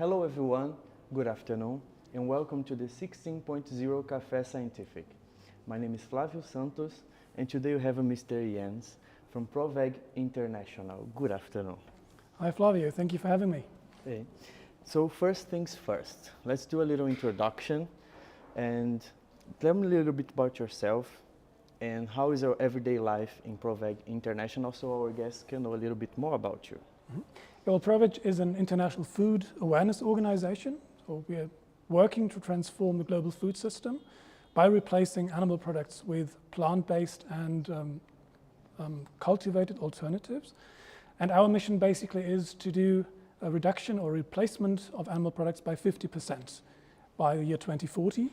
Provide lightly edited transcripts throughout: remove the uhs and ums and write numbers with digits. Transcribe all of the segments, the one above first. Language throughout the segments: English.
Hello everyone, good afternoon, and welcome to the 16.0 Café Scientifique. My name is Flavio Santos, and today we have Mr. Jens from ProVeg International. Good afternoon. Hi Flavio, thank you for having me. Hey. So first things first, let's do a little introduction and tell me a little bit about yourself and how is your everyday life in ProVeg International so our guests can know a little bit more about you. Well, ProVeg is an international food awareness organization. So we are working to transform the global food system by replacing animal products with plant-based and cultivated alternatives. And our mission basically is to do a reduction or replacement of animal products by 50% by the year 2040.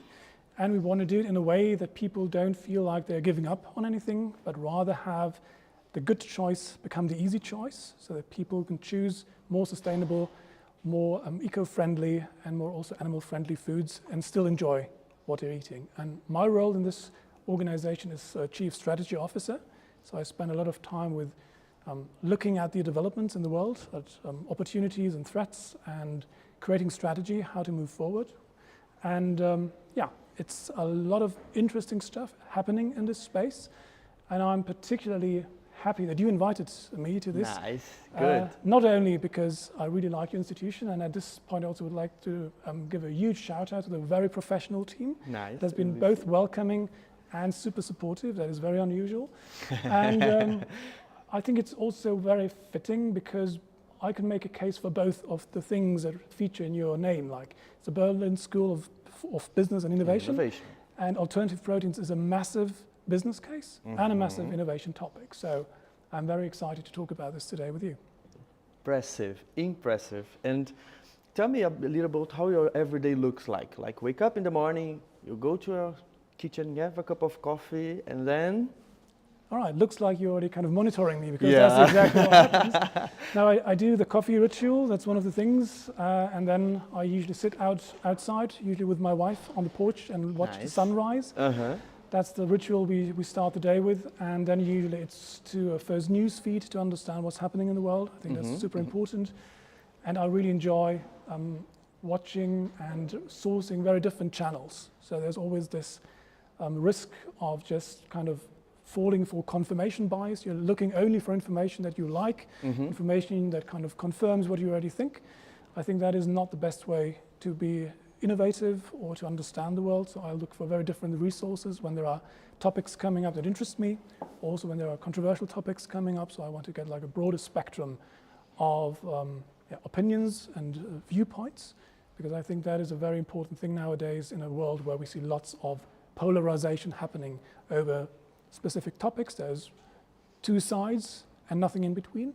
And we want to do it in a way that people don't feel like they're giving up on anything, but rather have the good choice become the easy choice, so that people can choose more sustainable, more eco-friendly and more also animal-friendly foods and still enjoy what they're eating. And my role in this organization is Chief Strategy Officer. So I spend a lot of time with looking at the developments in the world, at opportunities and threats, and creating strategy, how to move forward. And it's a lot of interesting stuff happening in this space. And I'm particularly happy that you invited me to this. Nice, good. Not only because I really like your institution, and at this point I also would like to give a huge shout out to the very professional team. Nice. That's been both welcoming and super supportive. That is very unusual. And I think it's also very fitting because I can make a case for both of the things that feature in your name, like the Berlin School of Business and Innovation. And alternative proteins is a massive business case and a massive innovation topic. So I'm very excited to talk about this today with you. Impressive. And tell me a little about how your everyday looks like. Like wake up in the morning, you go to your kitchen, you have a cup of coffee, and then? All right, looks like you're already kind of monitoring me because that's exactly what happens. Now I do the coffee ritual, that's one of the things, and then I usually sit outside, usually with my wife on the porch and watch the sunrise. That's the ritual we start the day with, and then usually it's to a first news feed to understand what's happening in the world. I think that's super important, and I really enjoy watching and sourcing very different channels. So there's always this risk of just kind of falling for confirmation bias. You're looking only for information that you like, information that kind of confirms what you already think. I think that is not the best way to be innovative or to understand the world. So I look for very different resources when there are topics coming up that interest me, also when there are controversial topics coming up. So I want to get like a broader spectrum of opinions and viewpoints, because I think that is a very important thing nowadays in a world where we see lots of polarization happening over specific topics. There's two sides and nothing in between.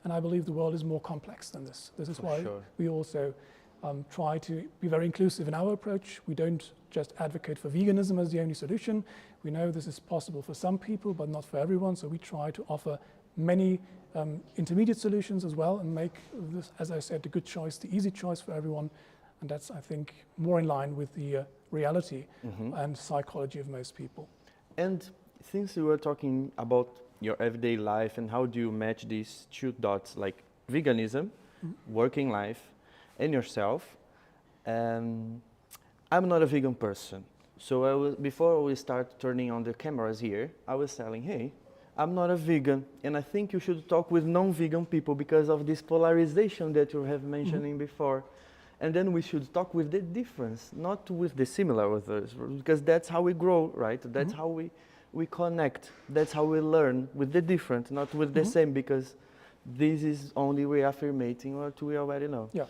And I believe the world is more complex than this. This is why we also try to be very inclusive in our approach. We don't just advocate for veganism as the only solution. We know this is possible for some people, but not for everyone. So we try to offer many intermediate solutions as well and make this, as I said, the good choice, the easy choice for everyone. And that's, I think, more in line with the reality and psychology of most people. And since you were talking about your everyday life and how do you match these two dots, like veganism, working life, and yourself, I'm not a vegan person. So before we start turning on the cameras here, I was telling, hey, I'm not a vegan, and I think you should talk with non-vegan people because of this polarization that you have mentioning before. And then we should talk with the difference, not with the similar with us, because that's how we grow, right? That's how we connect. That's how we learn with the different, not with the same, because this is only reaffirmating what we already know. Yeah.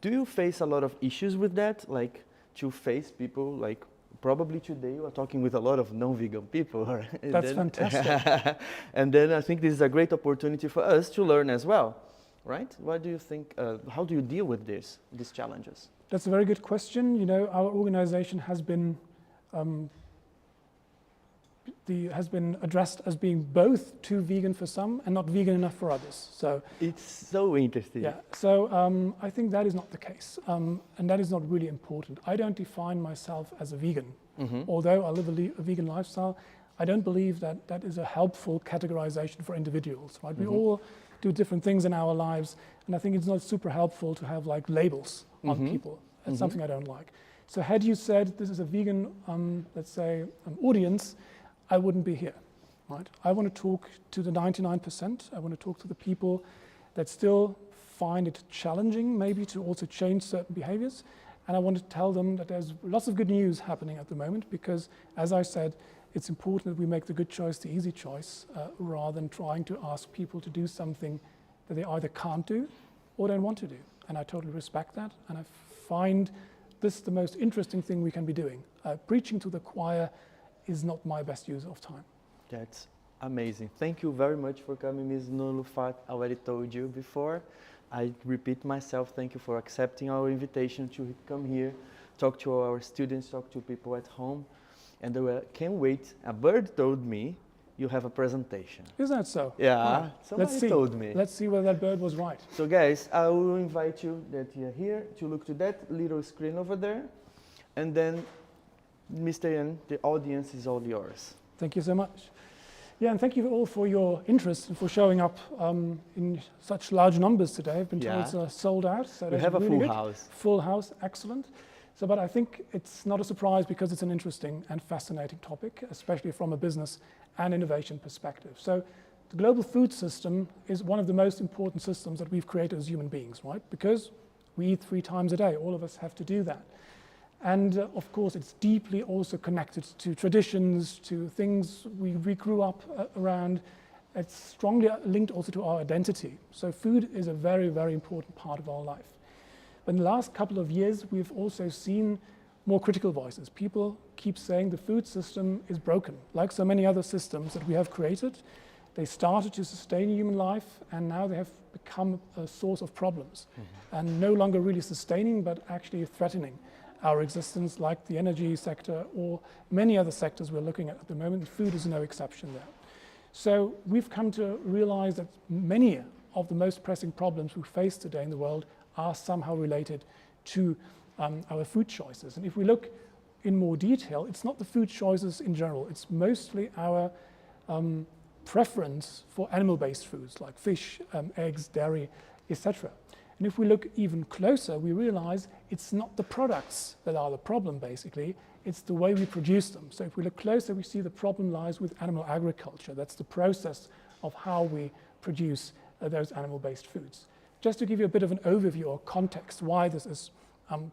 Do you face a lot of issues with that? Like to face people, like probably today you are talking with a lot of non-vegan people. Right? That's fantastic. And then I think this is a great opportunity for us to learn as well, right? What do you think, how do you deal with these challenges? That's a very good question. You know, our organization has been addressed as being both too vegan for some and not vegan enough for others. So it's so interesting. Yeah. So I think that is not the case, and that is not really important. I don't define myself as a vegan, although I live a vegan lifestyle. I don't believe that that is a helpful categorization for individuals, right? We all do different things in our lives, and I think it's not super helpful to have like labels on people. That's something I don't like. So had you said this is a vegan, let's say, audience, I wouldn't be here, right? I want to talk to the 99%. I want to talk to the people that still find it challenging maybe to also change certain behaviors. And I want to tell them that there's lots of good news happening at the moment because, as I said, it's important that we make the good choice the easy choice rather than trying to ask people to do something that they either can't do or don't want to do. And I totally respect that. And I find this the most interesting thing we can be doing. Preaching to the choir is not my best use of time. That's amazing. Thank you very much for coming, Ms. Nulufat. I already told you before. I repeat myself, thank you for accepting our invitation to come here, talk to our students, talk to people at home. And I can't wait. A bird told me you have a presentation. Is that so? Yeah, somebody told me. Let's see whether that bird was right. So guys, I will invite you that you're here to look to that little screen over there. And then, Mr. Yan, the audience is all yours. Thank you so much. Yeah, and thank you all for your interest and for showing up in such large numbers today. I've been told it's sold out. So we have a really full house. Full house, excellent. So, but I think it's not a surprise because it's an interesting and fascinating topic, especially from a business and innovation perspective. So the global food system is one of the most important systems that we've created as human beings, right? Because we eat 3 times a day. All of us have to do that. And of course, it's deeply also connected to traditions, to things we grew up around. It's strongly linked also to our identity. So food is a very, very important part of our life. But in the last couple of years, we've also seen more critical voices. People keep saying the food system is broken. Like so many other systems that we have created, they started to sustain human life, and now they have become a source of problems. And no longer really sustaining, but actually threatening our existence, like the energy sector or many other sectors we're looking at the moment. Food is no exception there. So we've come to realize that many of the most pressing problems we face today in the world are somehow related to our food choices. And if we look in more detail, it's not the food choices in general, it's mostly our preference for animal-based foods like fish, eggs, dairy, etc. And if we look even closer, we realize it's not the products that are the problem, basically, it's the way we produce them. So if we look closer, we see the problem lies with animal agriculture. That's the process of how we produce those animal-based foods. Just to give you a bit of an overview or context why this is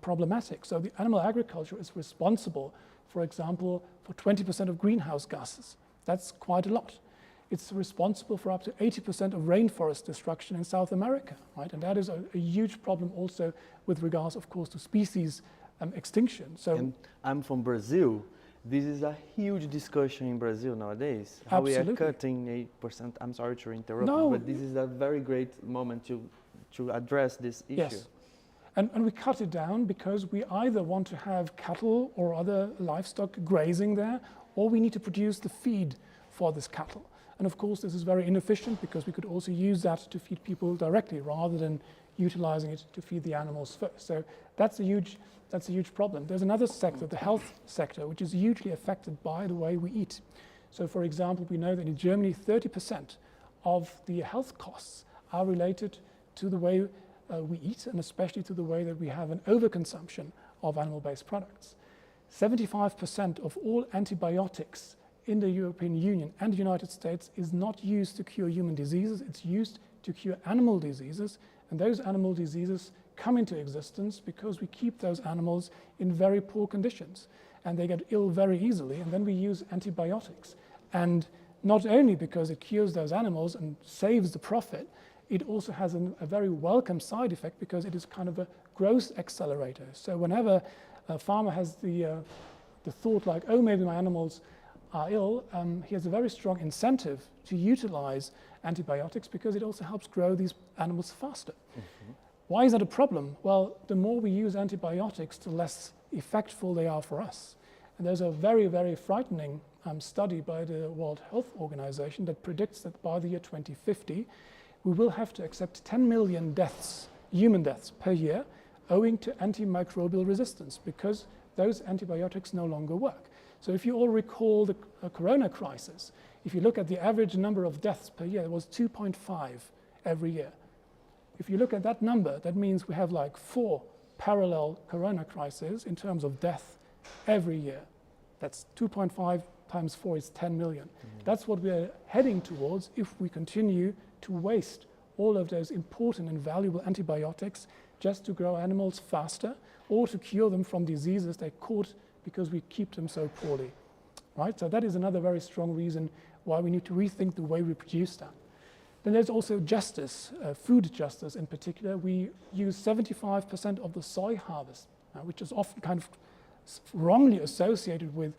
problematic. So the animal agriculture is responsible, for example, for 20% of greenhouse gases. That's quite a lot. It's responsible for up to 80% of rainforest destruction in South America, right? And that is a huge problem also with regards, of course, to species extinction. So, and I'm from Brazil. This is a huge discussion in Brazil nowadays. How we are cutting 8%. I'm sorry to interrupt, but this is a very great moment to address this issue. Yes. And we cut it down because we either want to have cattle or other livestock grazing there, or we need to produce the feed for this cattle. And of course, this is very inefficient because we could also use that to feed people directly rather than utilizing it to feed the animals first. So that's a huge problem. There's another sector, the health sector, which is hugely affected by the way we eat. So for example, we know that in Germany, 30% of the health costs are related to the way we eat, and especially to the way that we have an overconsumption of animal-based products. 75% of all antibiotics in the European Union and the United States is not used to cure human diseases, it's used to cure animal diseases, and those animal diseases come into existence because we keep those animals in very poor conditions, and they get ill very easily, and then we use antibiotics. And not only because it cures those animals and saves the profit, it also has a very welcome side effect because it is kind of a growth accelerator. So whenever a farmer has the thought like, oh, maybe my animals are ill, he has a very strong incentive to utilize antibiotics because it also helps grow these animals faster. Why is that a problem? Well, the more we use antibiotics, the less effectful they are for us. And there's a very, very frightening study by the World Health Organization that predicts that by the year 2050, we will have to accept 10 million deaths, human deaths per year, owing to antimicrobial resistance because those antibiotics no longer work. So if you all recall the corona crisis, if you look at the average number of deaths per year, it was 2.5 every year. If you look at that number, that means we have like 4 parallel corona crises in terms of death every year. That's 2.5 times 4 is 10 million. That's what we're heading towards if we continue to waste all of those important and valuable antibiotics just to grow animals faster or to cure them from diseases they caught because we keep them so poorly, right? So that is another very strong reason why we need to rethink the way we produce that. Then there's also justice, food justice in particular. We use 75% of the soy harvest, which is often kind of wrongly associated with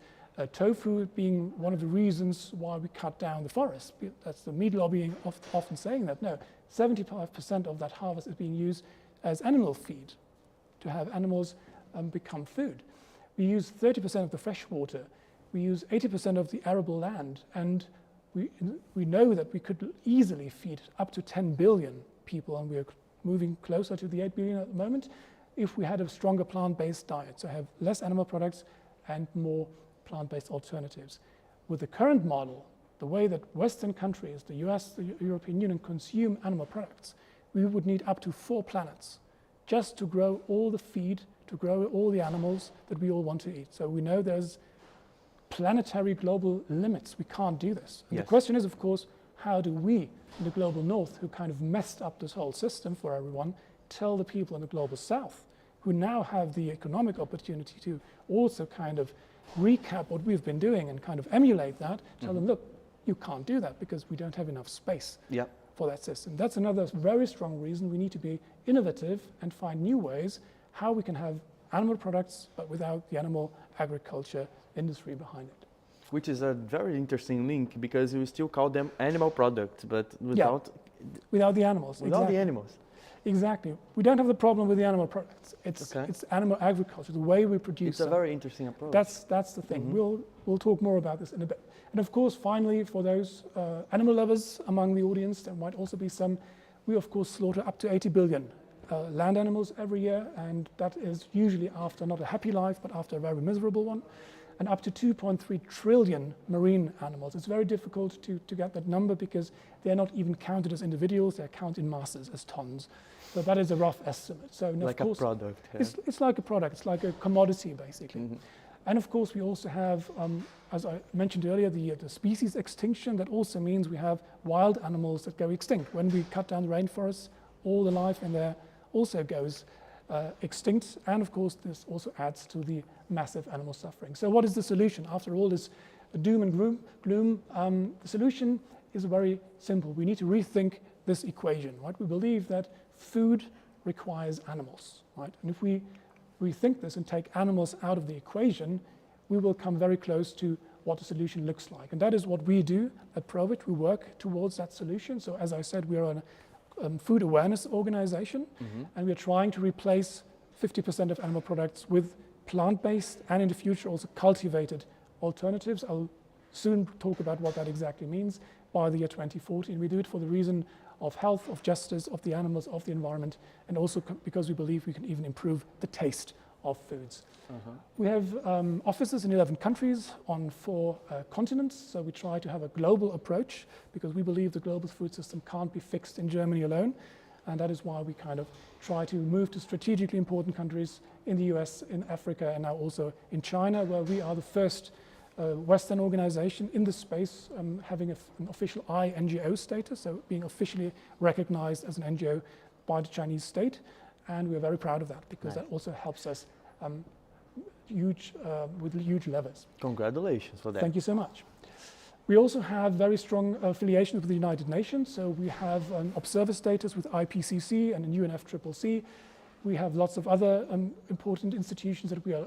tofu being one of the reasons why we cut down the forest. That's the meat lobbying often saying that. No, 75% of that harvest is being used as animal feed to have animals become food. We use 30% of the fresh water. We use 80% of the arable land, and we know that we could easily feed up to 10 billion people, and we are moving closer to the 8 billion at the moment, if we had a stronger plant-based diet, so have less animal products and more plant-based alternatives. With the current model, the way that Western countries, the US, the European Union, consume animal products, we would need up to 4 planets just to grow all the feed, to grow all the animals that we all want to eat. So we know there's planetary global limits. We can't do this. And yes. The question is, of course, how do we in the global north, who kind of messed up this whole system for everyone, tell the people in the global south, who now have the economic opportunity to also kind of recap what we've been doing and kind of emulate that, tell them, look, you can't do that because we don't have enough space for that system. That's another very strong reason we need to be innovative and find new ways how we can have animal products but without the animal agriculture industry behind it. Which is a very interesting link because we still call them animal products, but without the animals. Without the animals. Exactly. We don't have the problem with the animal products. It's animal agriculture, the way we produce It's a very interesting approach. That's the thing. We'll talk more about this in a bit. And of course, finally, for those animal lovers among the audience, there might also be some, we of course slaughter up to 80 billion land animals every year, and that is usually after not a happy life, but after a very miserable one, and up to 2.3 trillion marine animals. It's very difficult to get that number because they're not even counted as individuals, they're counted in masses, as tons. So that is a rough estimate. So like of course, a product. Yeah. It's like a product, it's like a commodity basically. And of course we also have, as I mentioned earlier, the species extinction. That also means we have wild animals that go extinct. When we cut down the rainforests, all the life in there also goes extinct. And of course this also adds to the massive animal suffering. So what is the solution? After all this doom and gloom, the solution is very simple. We need to rethink this equation, right? We believe that food requires animals, right? And if we rethink this and take animals out of the equation, we will come very close to what the solution looks like. And that is what we do at ProVeg. We work towards that solution. So as I said, we are a food awareness organization, and we are trying to replace 50% of animal products with plant-based and in the future also cultivated alternatives. I'll soon talk about what that exactly means by the year 2040. And we do it for the reason of health, of justice, of the animals, of the environment, and also because we believe we can even improve the taste of foods. We have offices in 11 countries on 4 continents, so we try to have a global approach because we believe the global food system can't be fixed in Germany alone, and that is why we kind of try to move to strategically important countries in the US, in Africa, and now also in China, where we are the first Western organization in this space having an official NGO status, so being officially recognized as an NGO by the Chinese state. And we're very proud of that because that also helps us with huge levers. Congratulations for that. Thank you so much. We also have very strong affiliations with the United Nations. So we have an observer status with IPCC and UNFCCC. We have lots of other important institutions that we are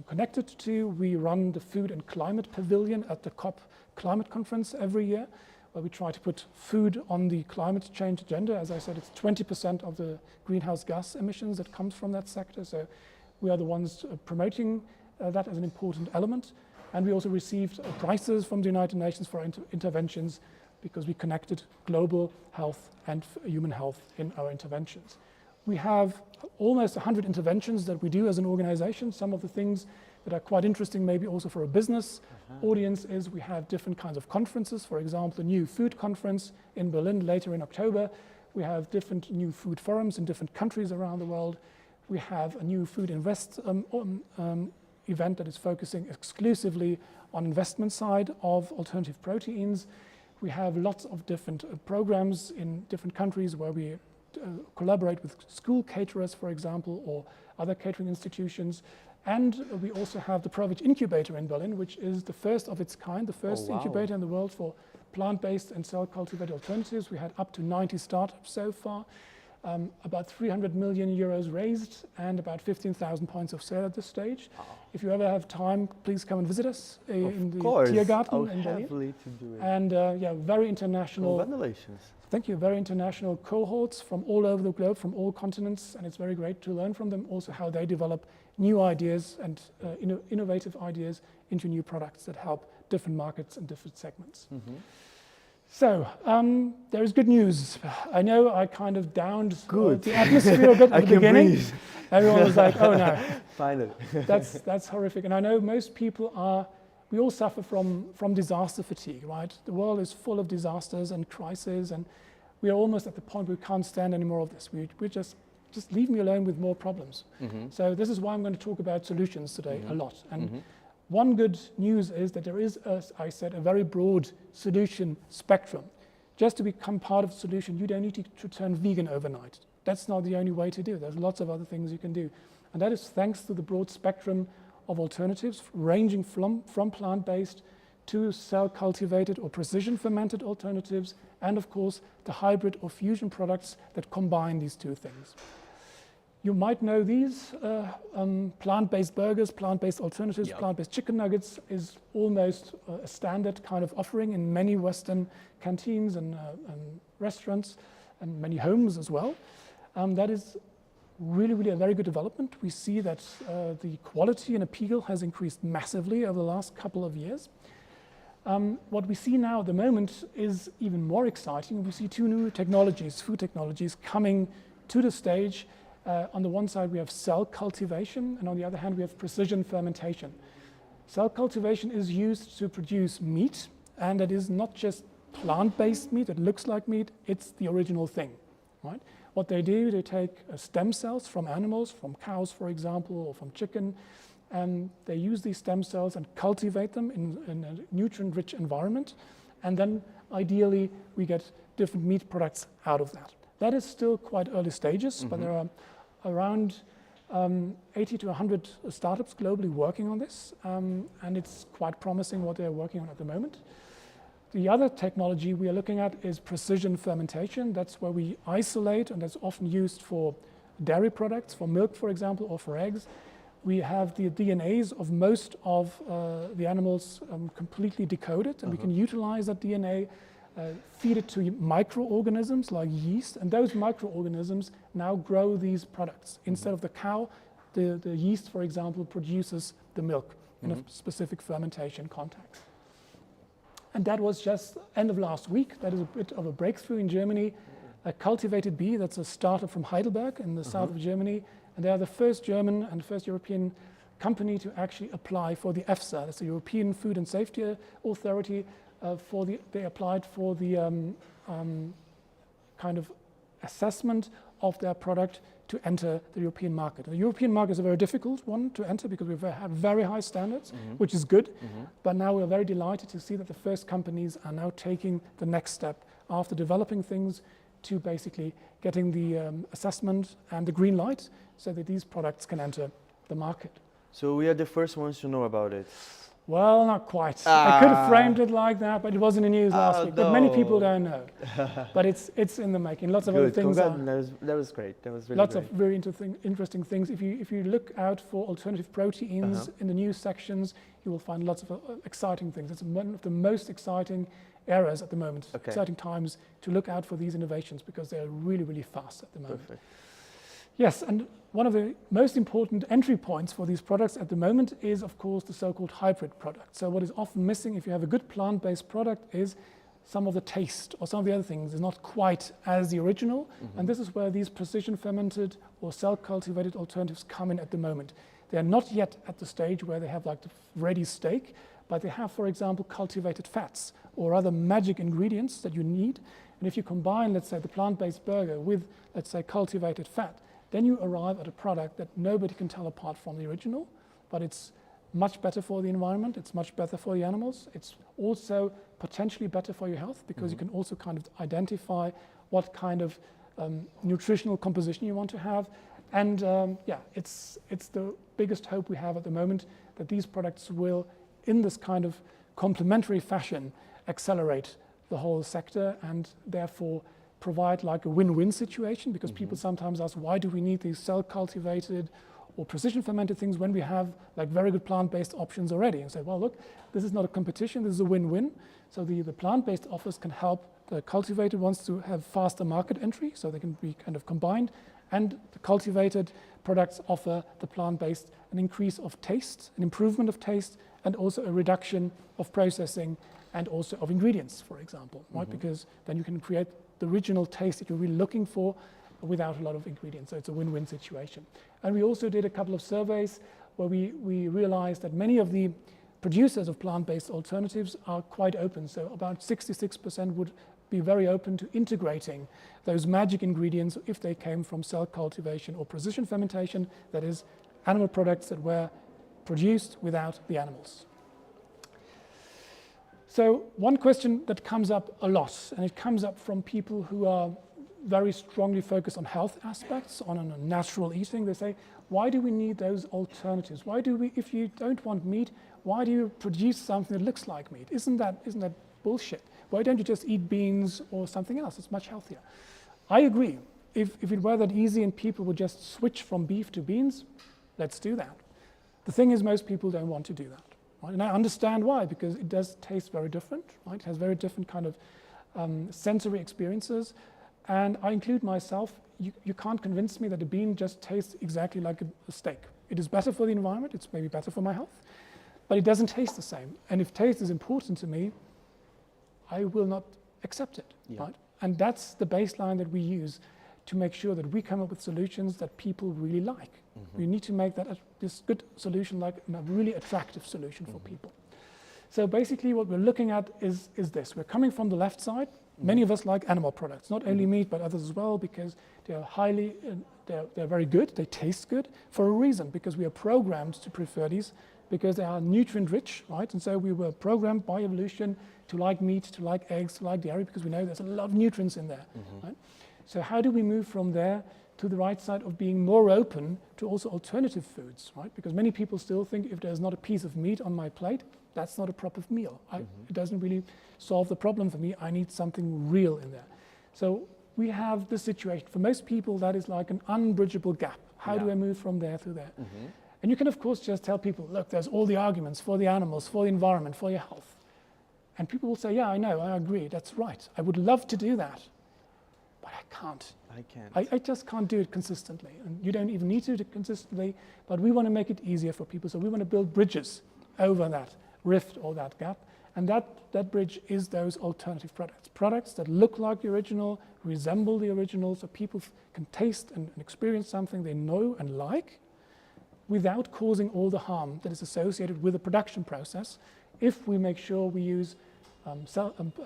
connected to. We run the Food and Climate Pavilion at the COP Climate Conference every year, where we try to put food on the climate change agenda. As I said, it's 20% of the greenhouse gas emissions that comes from that sector. So we are the ones promoting that as an important element. And we also received prizes from the United Nations for interventions because we connected global health and human health in our interventions. We have almost 100 interventions that we do as an organization. Some of the things that are quite interesting, maybe also for a business audience, is we have different kinds of conferences. For example, the new food conference in Berlin later in October. We have different new food forums in different countries around the world. We have a new food invest event that is focusing exclusively on investment side of alternative proteins. We have lots of different programs in different countries where we collaborate with school caterers, for example, or other catering institutions. And we also have the ProVeg Incubator in Berlin, which is the first of its kind, the first incubator in the world for plant-based and cell-cultivated alternatives. We had up to 90 startups so far, about 300 million euros raised, and about 15,000 points of sale at this stage. If you ever have time, please come and visit us in the Tiergarten in Berlin. To do it. And yeah, very international. Congratulations. Thank you. Very international cohorts from all over the globe, from all continents, and it's very great to learn from them also how they develop new ideas and innovative ideas into new products that help different markets and different segments. So there is good news. I know I kind of downed the atmosphere a bit at the beginning. Breathe. Everyone was like, "Oh no, finally." that's horrific." And I know most people are. We all suffer from disaster fatigue, right? The world is full of disasters and crises, and we are almost at the point where we can't stand any more of this. We just leave me alone with more problems. So this is why I'm going to talk about solutions today a lot. And one good news is that there is, as I said, a very broad solution spectrum. Just to become part of the solution, you don't need to turn vegan overnight. That's not the only way to do it. There's lots of other things you can do. And that is thanks to the broad spectrum of alternatives, ranging from plant-based to cell-cultivated or precision-fermented alternatives, and of course, the hybrid or fusion products that combine these two things. You might know these, plant-based burgers, plant-based alternatives, plant-based chicken nuggets is almost a standard kind of offering in many Western canteens and restaurants and many homes as well. That is really a very good development. We see that the quality and appeal has increased massively over the last couple of years. What we see now at the moment is even more exciting. We see two new technologies, food technologies, coming to the stage. On the one side, we have cell cultivation, and on the other hand, we have precision fermentation. Cell cultivation is used to produce meat, and it is not just plant-based meat that looks like meat, it's the original thing, right? What they do, they take stem cells from animals, from cows, for example, or from chicken, and they use these stem cells and cultivate them in a nutrient-rich environment, and then ideally we get different meat products out of that. That is still quite early stages, but there are around 80 to 100 startups globally working on this, and it's quite promising what they're working on at the moment. The other technology we are looking at is precision fermentation. That's where we isolate, and that's often used for dairy products, for milk, for example, or for eggs. We have the DNAs of most of the animals completely decoded, and we can utilize that DNA, feed it to microorganisms like yeast, and those microorganisms now grow these products. Instead of the cow, the yeast, for example, produces the milk in a specific fermentation context. And that was just end of last week. That is a bit of a breakthrough in Germany. A cultivated bee, that's a startup from Heidelberg in the south of Germany. And they are the first German and first European company to actually apply for the EFSA. That's the European Food and Safety Authority. They applied for the kind of assessment of their product to enter the European market. The European market is a very difficult one to enter because we have very high standards, which is good. But now we're very delighted to see that the first companies are now taking the next step after developing things to basically getting the assessment and the green light so that these products can enter the market. So we are the first ones to know about it. Well, not quite. I could have framed it like that, but it was in the news last week. But many people don't know. But it's in the making. Lots of other things. That was great. That was really lots great. of very interesting things. If you look out for alternative proteins in the news sections, you will find lots of exciting things. It's one of the most exciting eras at the moment. Exciting times to look out for these innovations because they're really fast at the moment. Perfect. Yes, and one of the most important entry points for these products at the moment is, of course, the so-called hybrid product. So what is often missing if you have a good plant-based product is some of the taste or some of the other things is not quite as the original. And this is where these precision fermented or cell-cultivated alternatives come in at the moment. They're not yet at the stage where they have like the ready steak, but they have, for example, cultivated fats or other magic ingredients that you need. And if you combine, let's say, the plant-based burger with, let's say, cultivated fat, then you arrive at a product that nobody can tell apart from the original, but it's much better for the environment, it's much better for the animals, it's also potentially better for your health, because you can also kind of identify what kind of nutritional composition you want to have. And yeah, it's the biggest hope we have at the moment, that these products will, in this kind of complementary fashion, accelerate the whole sector and therefore provide like a win-win situation, because people sometimes ask, why do we need these cell-cultivated or precision-fermented things when we have like very good plant-based options already? And say, well, look, this is not a competition, this is a win-win. So the plant-based offers can help the cultivated ones to have faster market entry, so they can be kind of combined, and the cultivated products offer the plant-based an increase of taste, an improvement of taste, and also a reduction of processing and also of ingredients, for example, right? Because then you can create the original taste that you're really looking for without a lot of ingredients. So it's a win-win situation. And we also did a couple of surveys where we realized that many of the producers of plant-based alternatives are quite open. So about 66% would be very open to integrating those magic ingredients if they came from cell cultivation or precision fermentation, that is, animal products that were produced without the animals. So one question that comes up a lot, and it comes up from people who are very strongly focused on health aspects, on natural eating. They say, why do we need those alternatives? Why do we, if you don't want meat, why do you produce something that looks like meat? Isn't that bullshit? Why don't you just eat beans or something else? It's much healthier. I agree. If it were that easy and people would just switch from beef to beans, let's do that. The thing is, most people don't want to do that. Right? And I understand why, because it does taste very different. Right? It has very different kind of sensory experiences. And I include myself. You can't convince me that a bean just tastes exactly like a steak. It is better for the environment. It's maybe better for my health. But it doesn't taste the same. And if taste is important to me, I will not accept it. Yeah. Right? And that's the baseline that we use to make sure that we come up with solutions that people really like. We need to make that this good solution like a really attractive solution for people. So basically what we're looking at is this. We're coming from the left side. Many of us like animal products, not only meat, but others as well, because they are they're very good, they taste good for a reason, because we are programmed to prefer these, because they are nutrient rich, right? And so we were programmed by evolution to like meat, to like eggs, to like dairy, because we know there's a lot of nutrients in there, right? So how do we move from there to the right side of being more open to also alternative foods, right? Because many people still think if there's not a piece of meat on my plate, that's not a proper meal. It doesn't really solve the problem for me. I need something real in there. So we have this situation. For most people, that is like an unbridgeable gap. How do I move from there to there? And you can, of course, just tell people, look, there's all the arguments for the animals, for the environment, for your health. And people will say, yeah, I know, I agree, that's right. I would love to do that, but I can't. I just can't do it consistently. And you don't even need to do it consistently, but we want to make it easier for people. So we want to build bridges over that rift or that gap. And that bridge is those alternative products. Products that look like the original, resemble the original, so people can taste and experience something they know and like without causing all the harm that is associated with the production process, if we make sure we use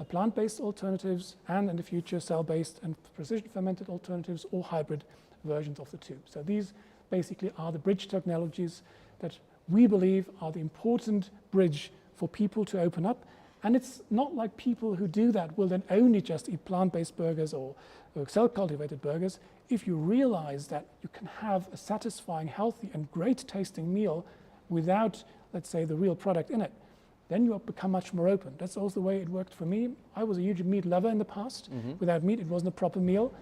plant-based alternatives and in the future cell-based and precision-fermented alternatives or hybrid versions of the two. So these basically are the bridge technologies that we believe are the important bridge for people to open up. And it's not like people who do that will then only just eat plant-based burgers or cell-cultivated burgers. If you realize that you can have a satisfying, healthy, and great-tasting meal without, let's say, the real product in it, then you become much more open. That's also the way it worked for me. I was a huge meat lover in the past. Without meat, it wasn't a proper meal.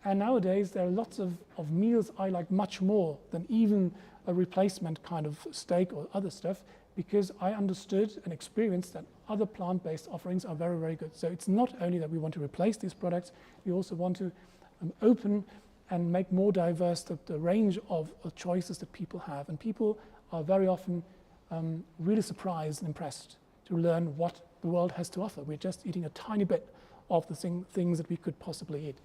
And nowadays, there are lots of meals I like much more than even a replacement kind of steak or other stuff, because I understood and experienced that other plant-based offerings are very, very good. So it's not only that we want to replace these products, we also want to open and make more diverse the range of choices that people have. And people are very often really surprised and impressed to learn what the world has to offer. We're just eating a tiny bit of the things that we could possibly eat.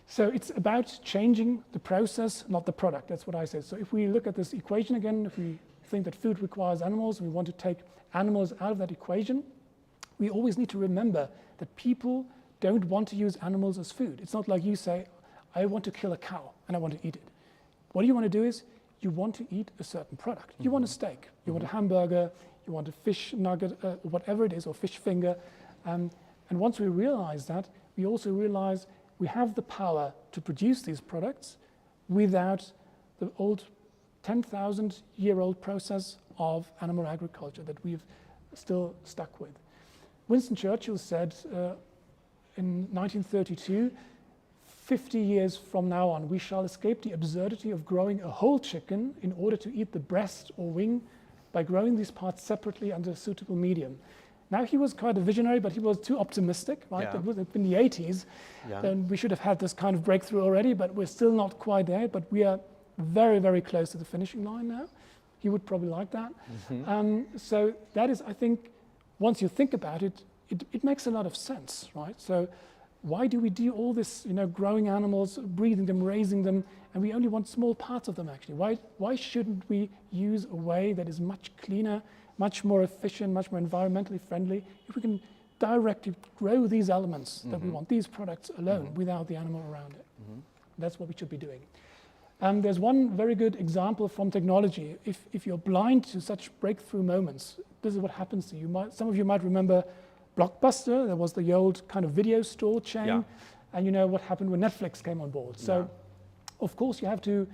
So it's about changing the process, not the product. That's what I say. So if we look at this equation again, if we think that food requires animals, we want to take animals out of that equation, we always need to remember that people don't want to use animals as food. It's not like you say, I want to kill a cow and I want to eat it. What you want to do is you want to eat a certain product. You want a steak, you want a hamburger, you want a fish nugget, whatever it is, or fish finger. And once we realize that, we also realize we have the power to produce these products without the old 10,000-year-old process of animal agriculture that we've still stuck with. Winston Churchill said in 1932, 50 years from now on, we shall escape the absurdity of growing a whole chicken in order to eat the breast or wing by growing these parts separately under a suitable medium. Now, he was quite a visionary, but he was too optimistic, right? Yeah. It was in the 80s, then we should have had this kind of breakthrough already, but we're still not quite there, but we are very, very close to the finishing line now. He would probably like that. So that is, I think, once you think about it, it makes a lot of sense, right? So why do we do all this, growing animals, breeding them, raising them, and we only want small parts of them actually? Why shouldn't we use a way that is much cleaner, much more efficient, much more environmentally friendly, if we can directly grow these elements that we want, these products alone, without the animal around it? That's what we should be doing. There's one very good example from technology. If you're blind to such breakthrough moments, this is what happens to you. Some of you might remember Blockbuster. There was the old kind of video store chain, and you know what happened when Netflix came on board. So, of course, you have to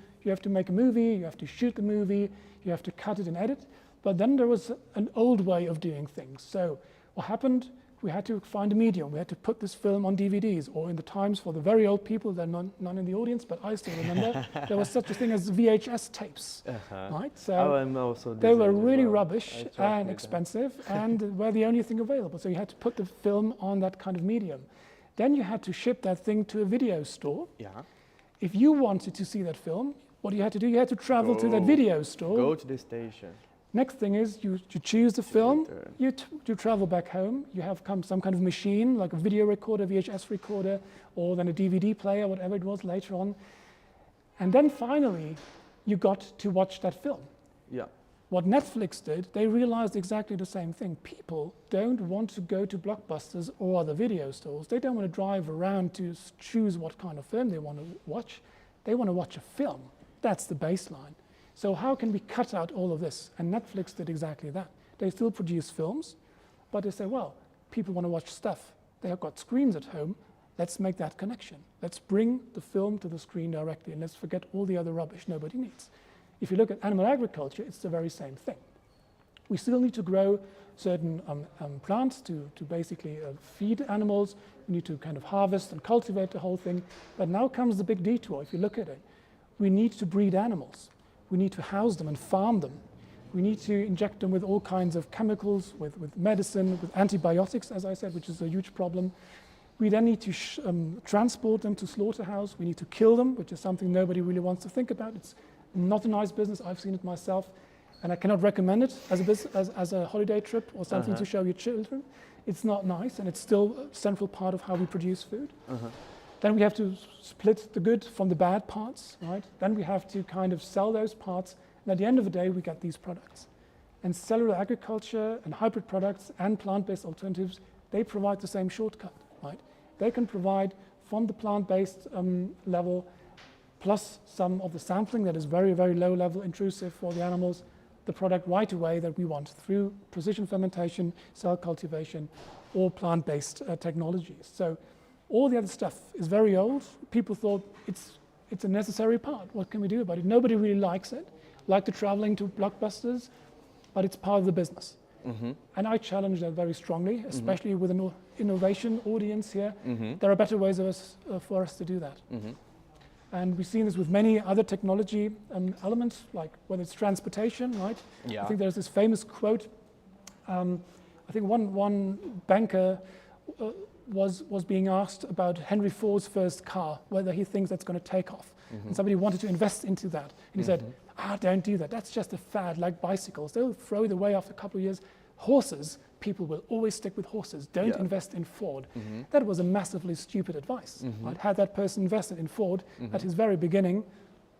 make a movie, you have to shoot the movie, you have to cut it and edit. But then there was an old way of doing things. So, what happened? We had to find a medium. We had to put this film on DVDs, or in the times for the very old people, they're none in the audience, but I still remember, there was such a thing as VHS tapes, right? So they were really rubbish and expensive, and were the only thing available. So you had to put the film on that kind of medium. Then you had to ship that thing to a video store. If you wanted to see that film, what you had to do, you had to travel to that video store. Go to the station. Next thing is you choose the film, you travel back home, you have some kind of machine, like a video recorder, VHS recorder, or then a DVD player, whatever it was later on. And then finally, you got to watch that film. What Netflix did, they realized exactly the same thing. People don't want to go to Blockbusters or other video stores. They don't want to drive around to choose what kind of film they want to watch. They want to watch a film. That's the baseline. So how can we cut out all of this? And Netflix did exactly that. They still produce films, but they say, well, people want to watch stuff. They have got screens at home. Let's make that connection. Let's bring the film to the screen directly, and let's forget all the other rubbish nobody needs. If you look at animal agriculture, it's the very same thing. We still need to grow certain plants to basically feed animals. We need to kind of harvest and cultivate the whole thing. But now comes the big detour, if you look at it. We need to breed animals. We need to house them and farm them. We need to inject them with all kinds of chemicals, with medicine, with antibiotics, as I said, which is a huge problem. We then need to transport them to slaughterhouse. We need to kill them, which is something nobody really wants to think about. It's not a nice business. I've seen it myself, and I cannot recommend it as a holiday trip or something to show your children. It's not nice, and it's still a central part of how we produce food. Then we have to split the good from the bad parts, right? Then we have to kind of sell those parts, and at the end of the day, we get these products. And cellular agriculture and hybrid products and plant-based alternatives, they provide the same shortcut, right? They can provide from the plant-based level, plus some of the sampling that is very, very low level, intrusive for the animals, the product right away that we want through precision fermentation, cell cultivation, or plant-based technologies. So all the other stuff is very old. People thought it's a necessary part. What can we do about it? Nobody really likes it, like the traveling to Blockbusters, but it's part of the business. And I challenge that very strongly, especially with an innovation audience here. There are better ways for us to do that. And we've seen this with many other technology elements, like whether it's transportation, right? I think there's this famous quote. I think one banker was being asked about Henry Ford's first car, whether he thinks that's going to take off. And somebody wanted to invest into that. And he said, don't do that. That's just a fad, like bicycles. They'll throw it away after a couple of years. Horses, people will always stick with horses. Don't invest in Ford. That was a massively stupid advice. Right? Had that person invested in Ford at his very beginning,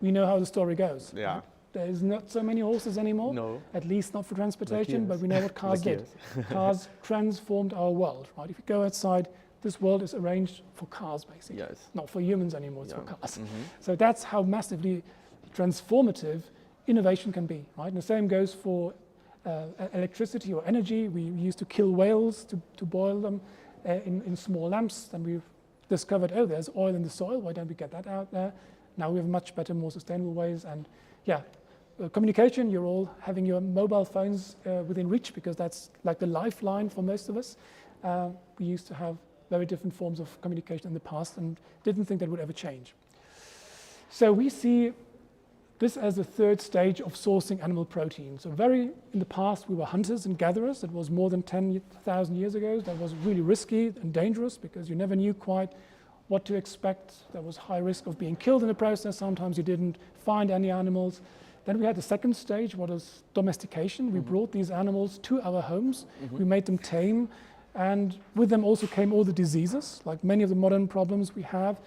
we know how the story goes. Yeah. Right? There's not so many horses anymore, No. At least not for transportation, but we know what cars Like did. Cars transformed our world. Right? If you go outside, this world is arranged for cars, basically. Yes. Not for humans anymore, it's Yeah. for cars. So that's how massively transformative innovation can be. Right? And the same goes for electricity or energy. We used to kill whales to boil them in small lamps. Then we've discovered, oh, there's oil in the soil. Why don't we get that out there? Now we have much better, more sustainable ways. And yeah, communication, you're all having your mobile phones within reach because that's like the lifeline for most of us. We used to have very different forms of communication in the past and didn't think that would ever change. So we see this as the third stage of sourcing animal protein. So in the past, we were hunters and gatherers. It was more than 10,000 years ago. That was really risky and dangerous because you never knew quite what to expect. There was high risk of being killed in the process. Sometimes you didn't find any animals. Then we had the second stage, what is domestication. We brought these animals to our homes. We made them tame. And with them also came all the diseases, like many of the modern problems we have.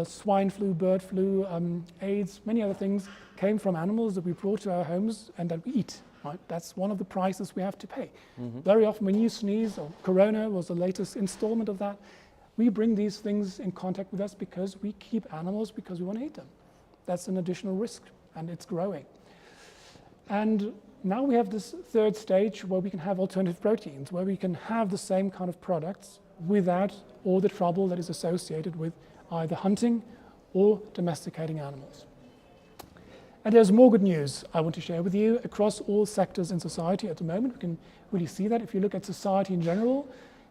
Swine flu, bird flu, AIDS, many other things came from animals that we brought to our homes and that we eat. Right? That's one of the prices we have to pay. Very often when you sneeze, or corona was the latest installment of that, we bring these things in contact with us because we keep animals because we want to eat them. That's an additional risk, and it's growing. And now we have this third stage where we can have alternative proteins, where we can have the same kind of products without all the trouble that is associated with either hunting or domesticating animals. And there's more good news I want to share with you. Across all sectors in society at the moment, we can really see that. If you look at society in general,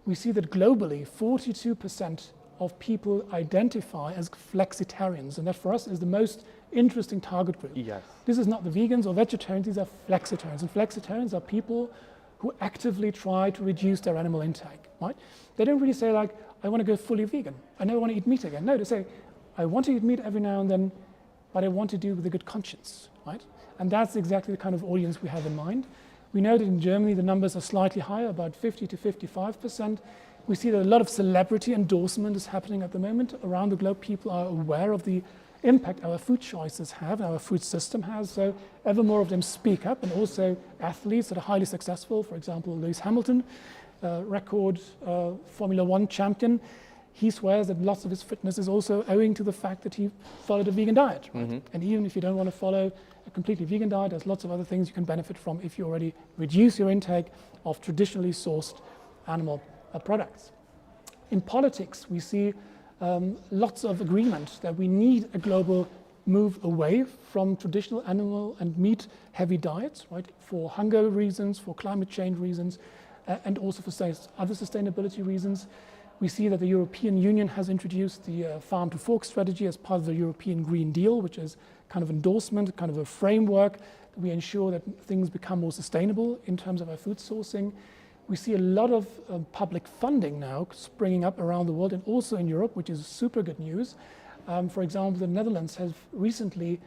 we see that globally 42% of people identify as flexitarians, and that for us is the most interesting target group. Yes. This is not the vegans or vegetarians, these are flexitarians. And flexitarians are people who actively try to reduce their animal intake, right? They don't really say like, I want to go fully vegan. I never want to eat meat again. No, they say, I want to eat meat every now and then, but I want to do it with a good conscience, right? And that's exactly the kind of audience we have in mind. We know that in Germany, the numbers are slightly higher, about 50 to 55%. We see that a lot of celebrity endorsement is happening at the moment. Around the globe, people are aware of the impact our food choices have, our food system has. So ever more of them speak up, and also athletes that are highly successful. For example, Lewis Hamilton, record Formula One champion. He swears that lots of his fitness is also owing to the fact that he followed a vegan diet. Right? And even if you don't want to follow a completely vegan diet, there's lots of other things you can benefit from if you already reduce your intake of traditionally sourced animal products. In politics, we see lots of agreement that we need a global move away from traditional animal and meat heavy diets, right? For hunger reasons, for climate change reasons, and also for other sustainability reasons. We see that the European Union has introduced the farm to fork strategy as part of the European Green Deal, which is kind of endorsement, kind of a framework that we ensure that things become more sustainable in terms of our food sourcing. We see a lot of public funding now springing up around the world and also in Europe, which is super good news. For example, the Netherlands has recently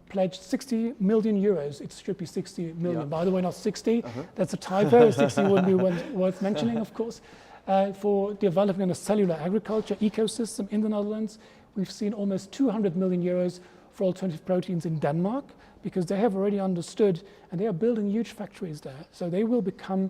pledged 60 million euros. It should be 60 million, by the way, not 60. That's a typo. 60 would be worth mentioning, of course. For developing a cellular agriculture ecosystem in the Netherlands. We've seen almost 200 million euros for alternative proteins in Denmark because they have already understood and they are building huge factories there. So they will become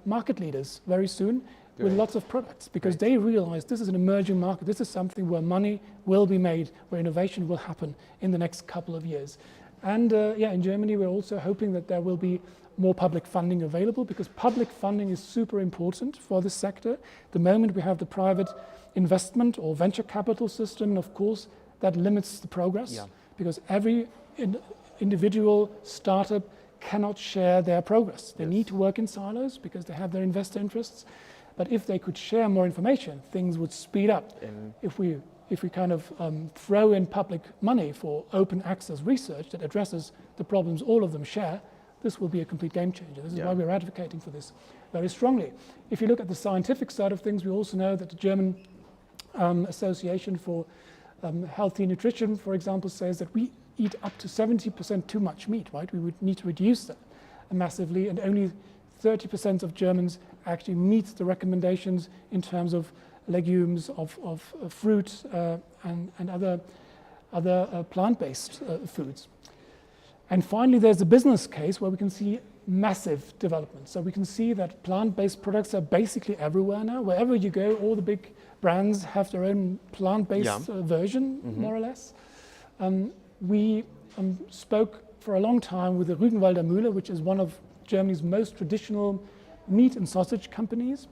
market leaders very soon with lots of products because they realize this is an emerging market. This is something where money will be made, where innovation will happen in the next couple of years. And in Germany, we're also hoping that there will be more public funding available because public funding is super important for this sector. The moment we have the private investment or venture capital system, of course, that limits the progress because every individual startup cannot share their progress. They need to work in silos because they have their investor interests. But if they could share more information, things would speed up. If we kind of throw in public money for open access research that addresses the problems all of them share, this will be a complete game changer. This is why we're advocating for this very strongly. If you look at the scientific side of things, we also know that the German Association for Healthy Nutrition, for example, says that we eat up to 70% too much meat, right? We would need to reduce that massively, and only 30% of Germans actually meet the recommendations in terms of legumes, of fruit, and other plant-based foods. And finally, there's the business case where we can see massive development. So we can see that plant-based products are basically everywhere now. Wherever you go, all the big brands have their own plant-based version, more or less. We spoke for a long time with the Rügenwalder Mühle, which is one of Germany's most traditional meat and sausage companies.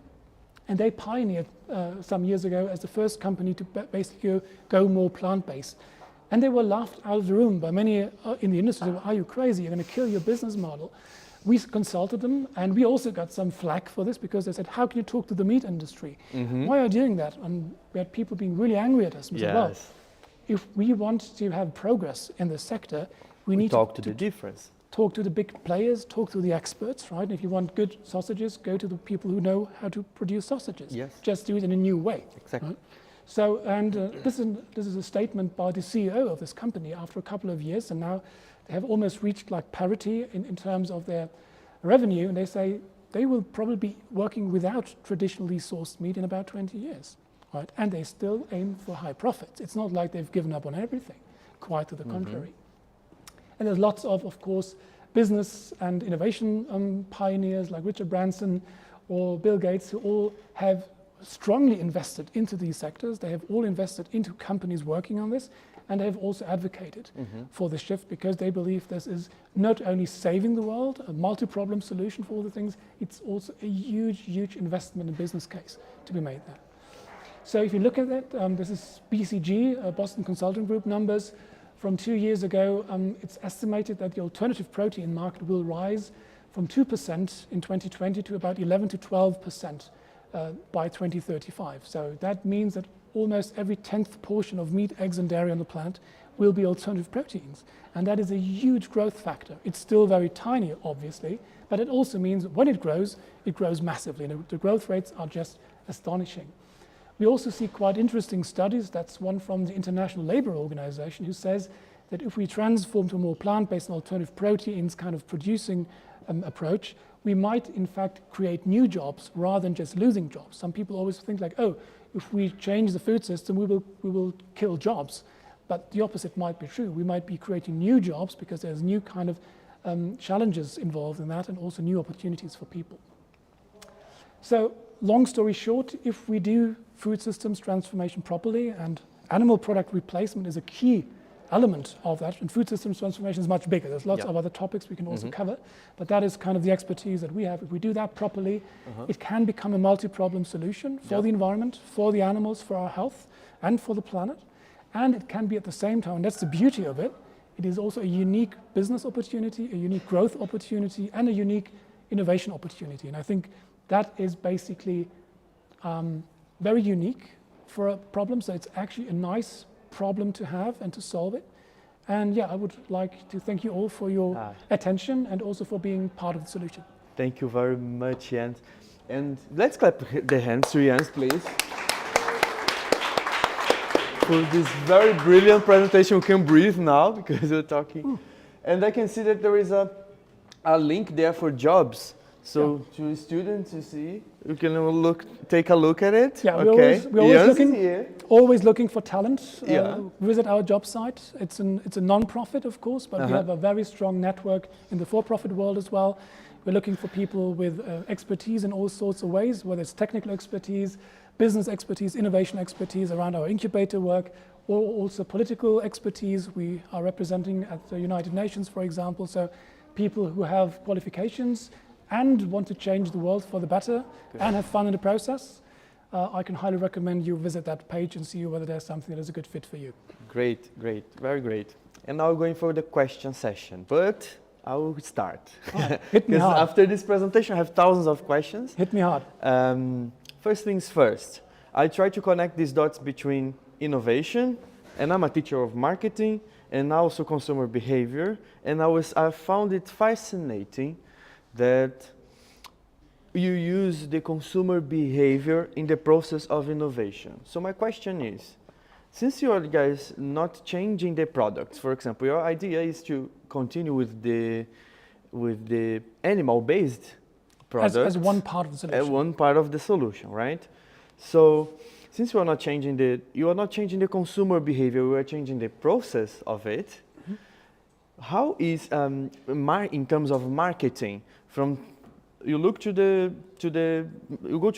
And they pioneered some years ago as the first company to basically go more plant-based. And they were laughed out of the room by many in the industry. They were, are you crazy? You're going to kill your business model. We consulted them, and we also got some flack for this because they said, how can you talk to the meat industry? Why are you doing that? And we had people being really angry at us. We said, well, if we want to have progress in this sector, we need to the difference. Talk to the big players, talk to the experts, right? And if you want good sausages, go to the people who know how to produce sausages. Just do it in a new way. Exactly. Right? So, and this is a statement by the CEO of this company after a couple of years, and now they have almost reached like parity in terms of their revenue, and they say they will probably be working without traditionally sourced meat in about 20 years, right? And they still aim for high profits. It's not like they've given up on everything, quite to the contrary. And there's lots of course, business and innovation pioneers like Richard Branson or Bill Gates who all have strongly invested into these sectors. They have all invested into companies working on this, and they have also advocated for the shift because they believe this is not only saving the world, a multi-problem solution for all the things, it's also a huge, huge investment and business case to be made there. So if you look at it, this is BCG, Boston Consulting Group numbers. From 2 years ago, it's estimated that the alternative protein market will rise from 2% in 2020 to about 11 to 12% by 2035. So that means that almost every 10th portion of meat, eggs, and dairy on the planet will be alternative proteins. And that is a huge growth factor. It's still very tiny, obviously, but it also means that when it grows massively. And the growth rates are just astonishing. We also see quite interesting studies. That's one from the International Labour Organization who says that if we transform to a more plant-based and alternative proteins kind of producing approach, we might in fact create new jobs rather than just losing jobs. Some people always think like, oh, if we change the food system, we will kill jobs. But the opposite might be true. We might be creating new jobs because there's new kind of challenges involved in that and also new opportunities for people. So long story short, if we do food systems transformation properly, and animal product replacement is a key element of that, and food systems transformation is much bigger. There's lots of other topics we can also cover, but that is kind of the expertise that we have. If we do that properly, it can become a multi-problem solution for the environment, for the animals, for our health, and for the planet. And it can be at the same time, and that's the beauty of it, it is also a unique business opportunity, a unique growth opportunity, and a unique innovation opportunity. And I think that is basically very unique for a problem, so it's actually a nice problem to have and to solve it. And yeah, I would like to thank you all for your attention and also for being part of the solution. Thank you very much, Jens. And let's clap the hands to Jens, please. For this very brilliant presentation. We can breathe now because we're talking. And I can see that there is a link there for jobs. So to students, you see, you can take a look at it. Yeah, okay. we're always looking for talent. Visit our job site. It's a non-profit, of course, but we have a very strong network in the for-profit world as well. We're looking for people with expertise in all sorts of ways, whether it's technical expertise, business expertise, innovation expertise around our incubator work, or also political expertise. We are representing at the United Nations, for example, so people who have qualifications and want to change the world for the better and have fun in the process. I can highly recommend you visit that page and see whether there's something that is a good fit for you. Great, great, very great. And now we're going for the question session, but I will start. Hit me hard. After this presentation, I have thousands of questions. Hit me hard. First things first, I try to connect these dots between innovation, and I'm a teacher of marketing, and also consumer behavior, and I found it fascinating that you use the consumer behavior in the process of innovation. So my question is, since you are guys not changing the products, for example, your idea is to continue with the animal-based products. As one part of the solution. One part of the solution, right? So since you are not changing the consumer behavior, we are changing the process of it. How is in terms of marketing? You go to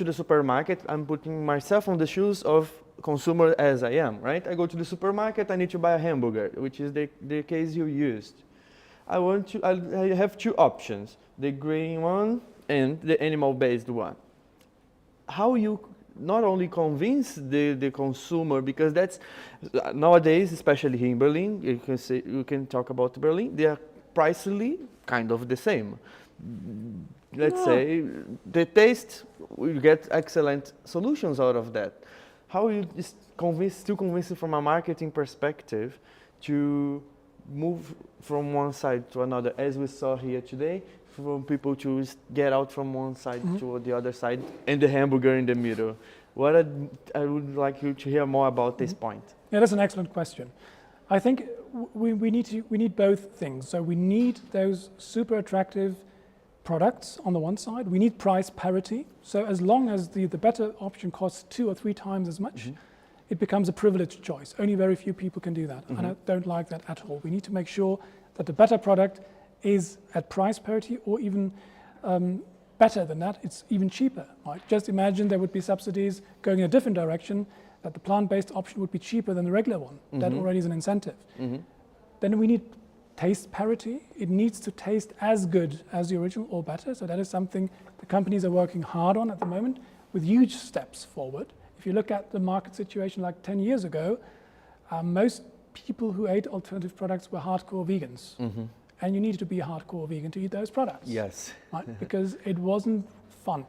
the supermarket. I'm putting myself on the shoes of consumer as I am, right? I go to the supermarket. I need to buy a hamburger, which is the case you used. I have two options: the green one and the animal-based one. How you not only convince the consumer, because that's nowadays, especially here in Berlin, you can talk about Berlin, they are pricely kind of the same. Let's say the taste, we get excellent solutions out of that. How you still convince from a marketing perspective to move from one side to another, as we saw here today, from people to get out from one side to the other side, and the hamburger in the middle. I would like you to hear more about this point. Yeah, that's an excellent question. I think we need both things. So we need those super attractive products on the one side. We need price parity. So as long as the better option costs 2 or 3 times as much, it becomes a privileged choice. Only very few people can do that. And I don't like that at all. We need to make sure that the better product is at price parity, or even better than that, it's even cheaper. Right? Just imagine there would be subsidies going in a different direction, that the plant-based option would be cheaper than the regular one. That already is an incentive. Then we need taste parity. It needs to taste as good as the original or better. So that is something the companies are working hard on at the moment, with huge steps forward. If you look at the market situation like 10 years ago, most people who ate alternative products were hardcore vegans. And you needed to be a hardcore vegan to eat those products. Yes. Right? Because it wasn't fun.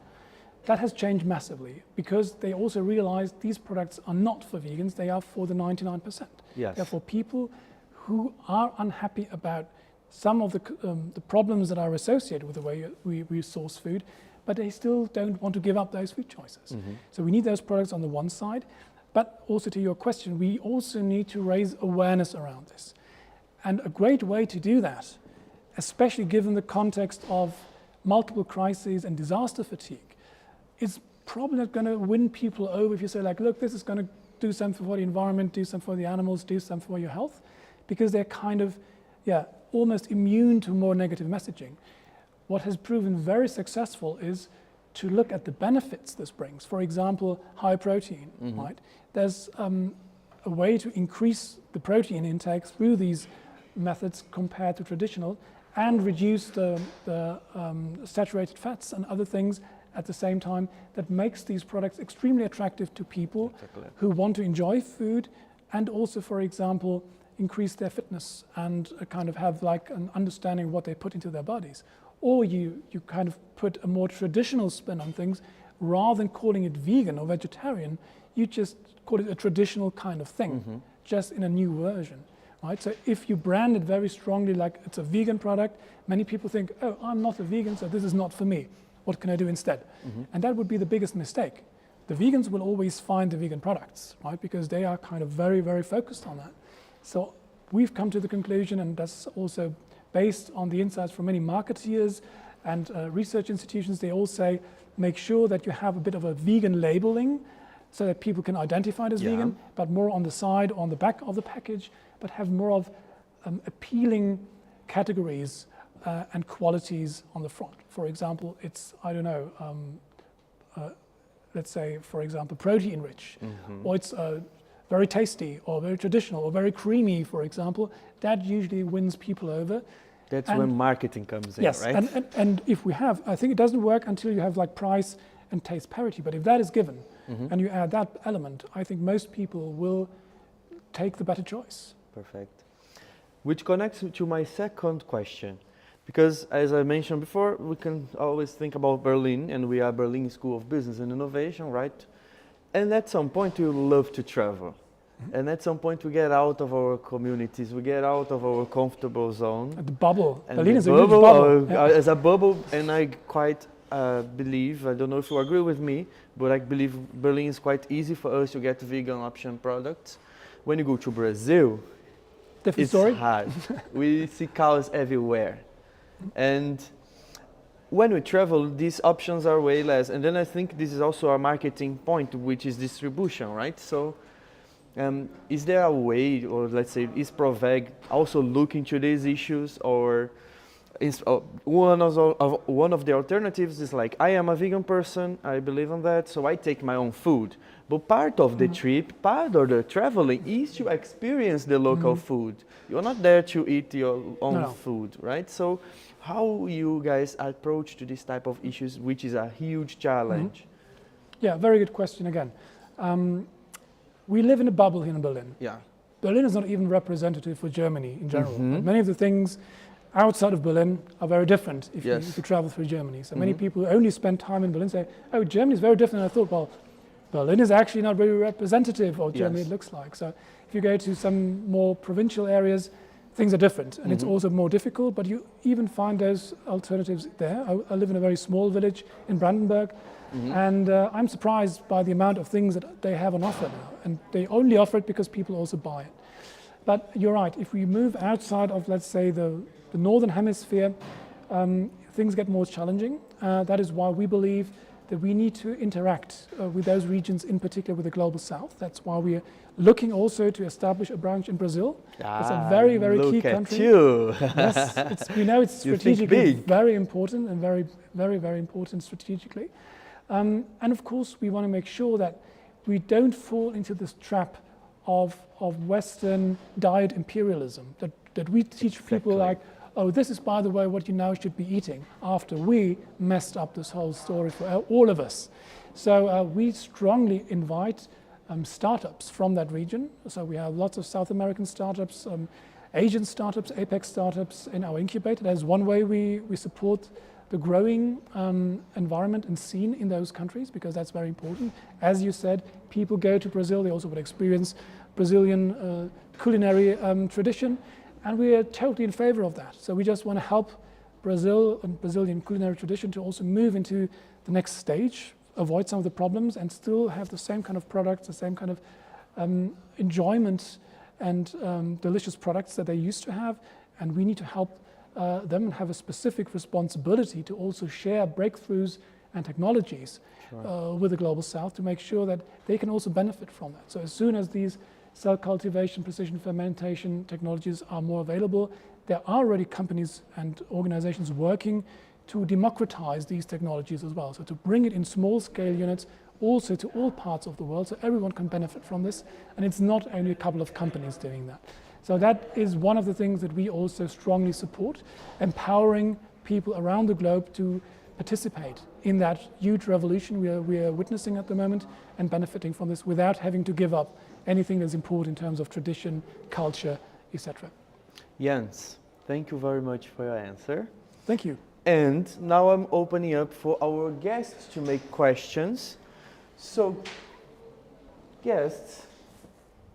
That has changed massively, because they also realized these products are not for vegans, they are for the 99%. Yes. They're for people who are unhappy about some of the problems that are associated with the way we source food, but they still don't want to give up those food choices. So we need those products on the one side, but also to your question, we also need to raise awareness around this. And a great way to do that, especially given the context of multiple crises and disaster fatigue, is probably not going to win people over if you say, like, look, this is going to do something for the environment, do something for the animals, do something for your health, because they're kind of, almost immune to more negative messaging. What has proven very successful is to look at the benefits this brings. For example, high protein, right? There's a way to increase the protein intake through these methods compared to traditional, and reduce the saturated fats and other things at the same time, that makes these products extremely attractive to people who want to enjoy food, and also, for example, increase their fitness and kind of have like an understanding of what they put into their bodies. Or you kind of put a more traditional spin on things, rather than calling it vegan or vegetarian, you just call it a traditional kind of thing, just in a new version. Right? So if you brand it very strongly like it's a vegan product, many people think, oh, I'm not a vegan, so this is not for me. What can I do instead? And that would be the biggest mistake. The vegans will always find the vegan products, right? Because they are kind of very, very focused on that. So we've come to the conclusion, and that's also based on the insights from many marketeers and research institutions. They all say, make sure that you have a bit of a vegan labeling, so that people can identify it as vegan, but more on the side or on the back of the package, but have more of appealing categories and qualities on the front. For example, it's, I don't know, let's say, for example, protein rich, or it's very tasty, or very traditional, or very creamy, for example. That usually wins people over. That's when marketing comes in, yes, right? And if we have, I think it doesn't work until you have like price and taste parity, but if that is given, and you add that element, I think most people will take the better choice. Perfect. Which connects to my second question, because as I mentioned before, we can always think about Berlin, and we are Berlin School of Business and Innovation, right? And at some point we love to travel. And at some point we get out of our communities, we get out of our comfortable zone. The bubble. And Berlin is a bubble, huge bubble. As a bubble, and I quite believe, I don't know if you agree with me, but I believe Berlin is quite easy for us to get vegan option products. When you go to Brazil, Different it's story. hard. We see cows everywhere. And when we travel, these options are way less. And then I think this is also our marketing point, which is distribution, right? So is there a way, or let's say, is ProVeg also looking to these issues, or is one of the alternatives is like, I am a vegan person, I believe in that, so I take my own food. But part of the trip, part of the traveling is to experience the local food. You're not there to eat your own food, right? So how you guys approach to this type of issues, which is a huge challenge? Yeah, very good question again. We live in a bubble here in Berlin. Yeah. Berlin is not even representative for Germany in general. But many of the things outside of Berlin are very different if you travel through Germany. So many people who only spend time in Berlin say, oh, Germany is very different. And I thought, well, Berlin is actually not very representative of what Germany looks like. So if you go to some more provincial areas, things are different. And it's also more difficult, but you even find those alternatives there. I live in a very small village in Brandenburg. And I'm surprised by the amount of things that they have on offer now. And they only offer it because people also buy it. But you're right, if we move outside of, let's say, the northern hemisphere, things get more challenging. That is why we believe that we need to interact with those regions, in particular with the Global South. That's why we're looking also to establish a branch in Brazil. It's a very, very key country. Look at you. Yes, we know it's strategically very important and very, very, very important strategically. And of course, we want to make sure that we don't fall into this trap of Western diet imperialism, that we teach people like, oh, this is, by the way, what you now should be eating, after we messed up this whole story for all of us. So we strongly invite startups from that region. So we have lots of South American startups, Asian startups, APEC startups in our incubator. That's one way we support the growing environment and scene in those countries, because that's very important. As you said, people go to Brazil, they also would experience Brazilian culinary tradition, and we are totally in favor of that. So we just want to help Brazil and Brazilian culinary tradition to also move into the next stage, avoid some of the problems, and still have the same kind of products, the same kind of enjoyment and delicious products that they used to have. And we need to help them and have a specific responsibility to also share breakthroughs and technologies with the Global South to make sure that they can also benefit from that. So as soon as these cell cultivation, precision fermentation technologies are more available, there are already companies and organizations working to democratize these technologies as well. So to bring it in small scale units also to all parts of the world, so everyone can benefit from this. And it's not only a couple of companies doing that. So that is one of the things that we also strongly support, empowering people around the globe to participate in that huge revolution we are witnessing at the moment and benefiting from this without having to give up anything that's important in terms of tradition, culture, etc. Jens, thank you very much for your answer. Thank you. And now I'm opening up for our guests to make questions. So, guests,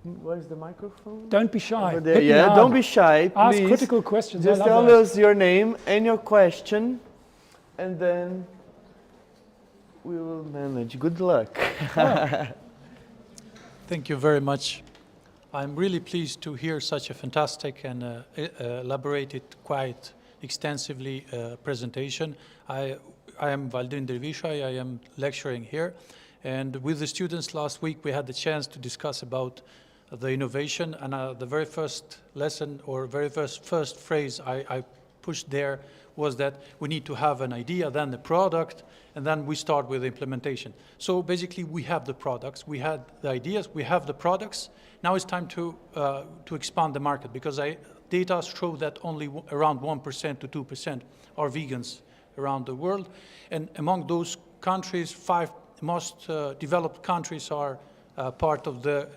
where's the microphone? Don't be shy. Yeah, don't be shy, please. Ask critical questions. Just tell us your name and your question, and then we will manage. Good luck. Thank you very much. I'm really pleased to hear such a fantastic and elaborated, quite extensively presentation. I am Valdin Dervishai. I am lecturing here. And with the students last week, we had the chance to discuss about the innovation. And the very first lesson or very first phrase I pushed there was that we need to have an idea, then the product, and then we start with the implementation. So basically, we have the products, we had the ideas, we have the products. Now it's time to expand the market, because data show that only around 1% to 2% are vegans around the world. And among those countries, 5 most developed countries are part of the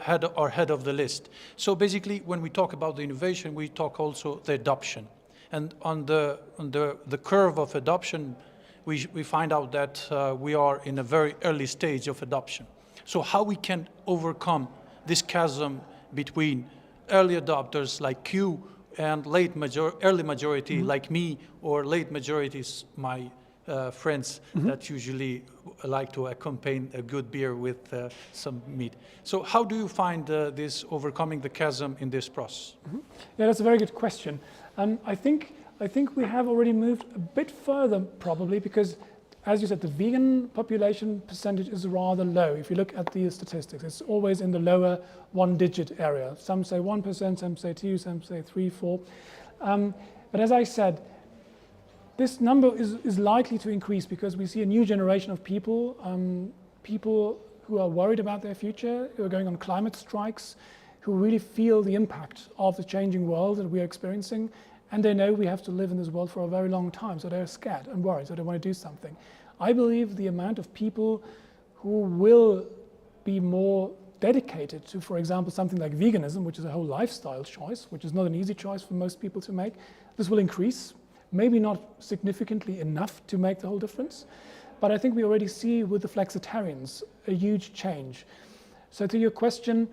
head of the list. So basically, when we talk about the innovation, we talk also the adoption. And on the curve of adoption, we find out that we are in a very early stage of adoption. So how we can overcome this chasm between early adopters like you and early majority like me, or late majorities, my friends that usually like to accompany a good beer with some meat. So how do you find this overcoming the chasm in this process? Yeah, that's a very good question. I think I think we have already moved a bit further probably because, as you said, the vegan population percentage is rather low. If you look at the statistics, it's always in the lower one-digit area. Some say 1%, some say 2%, some say 3%, 4%. But as I said, this number is likely to increase because we see a new generation of people, people who are worried about their future, who are going on climate strikes, who really feel the impact of the changing world that we are experiencing. And they know we have to live in this world for a very long time, so they're scared and worried, so they want to do something. I believe the amount of people who will be more dedicated to, for example, something like veganism, which is a whole lifestyle choice, which is not an easy choice for most people to make, this will increase. Maybe not significantly enough to make the whole difference, but I think we already see with the flexitarians a huge change. So to your question,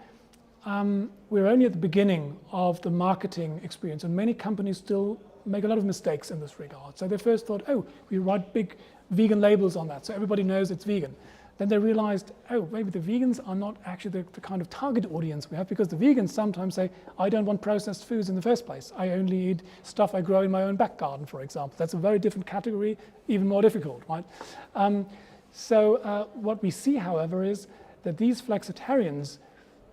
we're only at the beginning of the marketing experience, and many companies still make a lot of mistakes in this regard. So they first thought, oh, we write big vegan labels on that, so everybody knows it's vegan. Then they realized, oh, maybe the vegans are not actually the kind of target audience we have, because the vegans sometimes say, I don't want processed foods in the first place. I only eat stuff I grow in my own back garden, for example. That's a very different category, even more difficult, right? What we see, however, is that these flexitarians,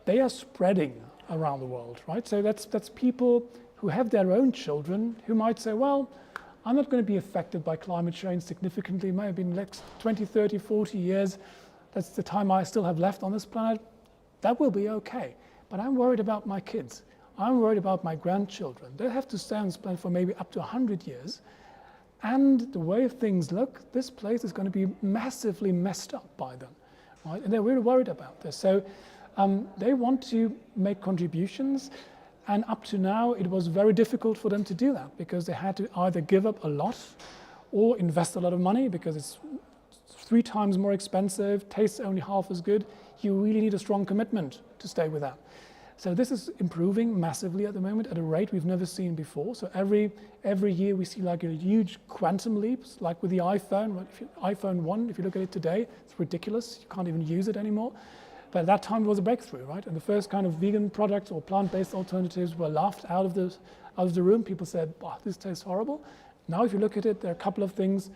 they are spreading around the world, right? So that's people who have their own children who might say, well, I'm not going to be affected by climate change significantly, maybe in the next 20, 30, 40 years. That's the time I still have left on this planet. That will be okay. But I'm worried about my kids. I'm worried about my grandchildren. They'll have to stay on this planet for maybe up to 100 years. And the way things look, this place is going to be massively messed up by them, right? And they're really worried about this. So they want to make contributions. And up to now, it was very difficult for them to do that because they had to either give up a lot or invest a lot of money because it's 3 times more expensive, tastes only half as good. You really need a strong commitment to stay with that. So this is improving massively at the moment at a rate we've never seen before. So every year we see like a huge quantum leaps, like with the iPhone. Right? iPhone 1, if you look at it today, it's ridiculous. You can't even use it anymore. But at that time it was a breakthrough, right? And the first kind of vegan products or plant-based alternatives were laughed out of the room. People said, oh, this tastes horrible. Now if you look at it, there are a couple of things.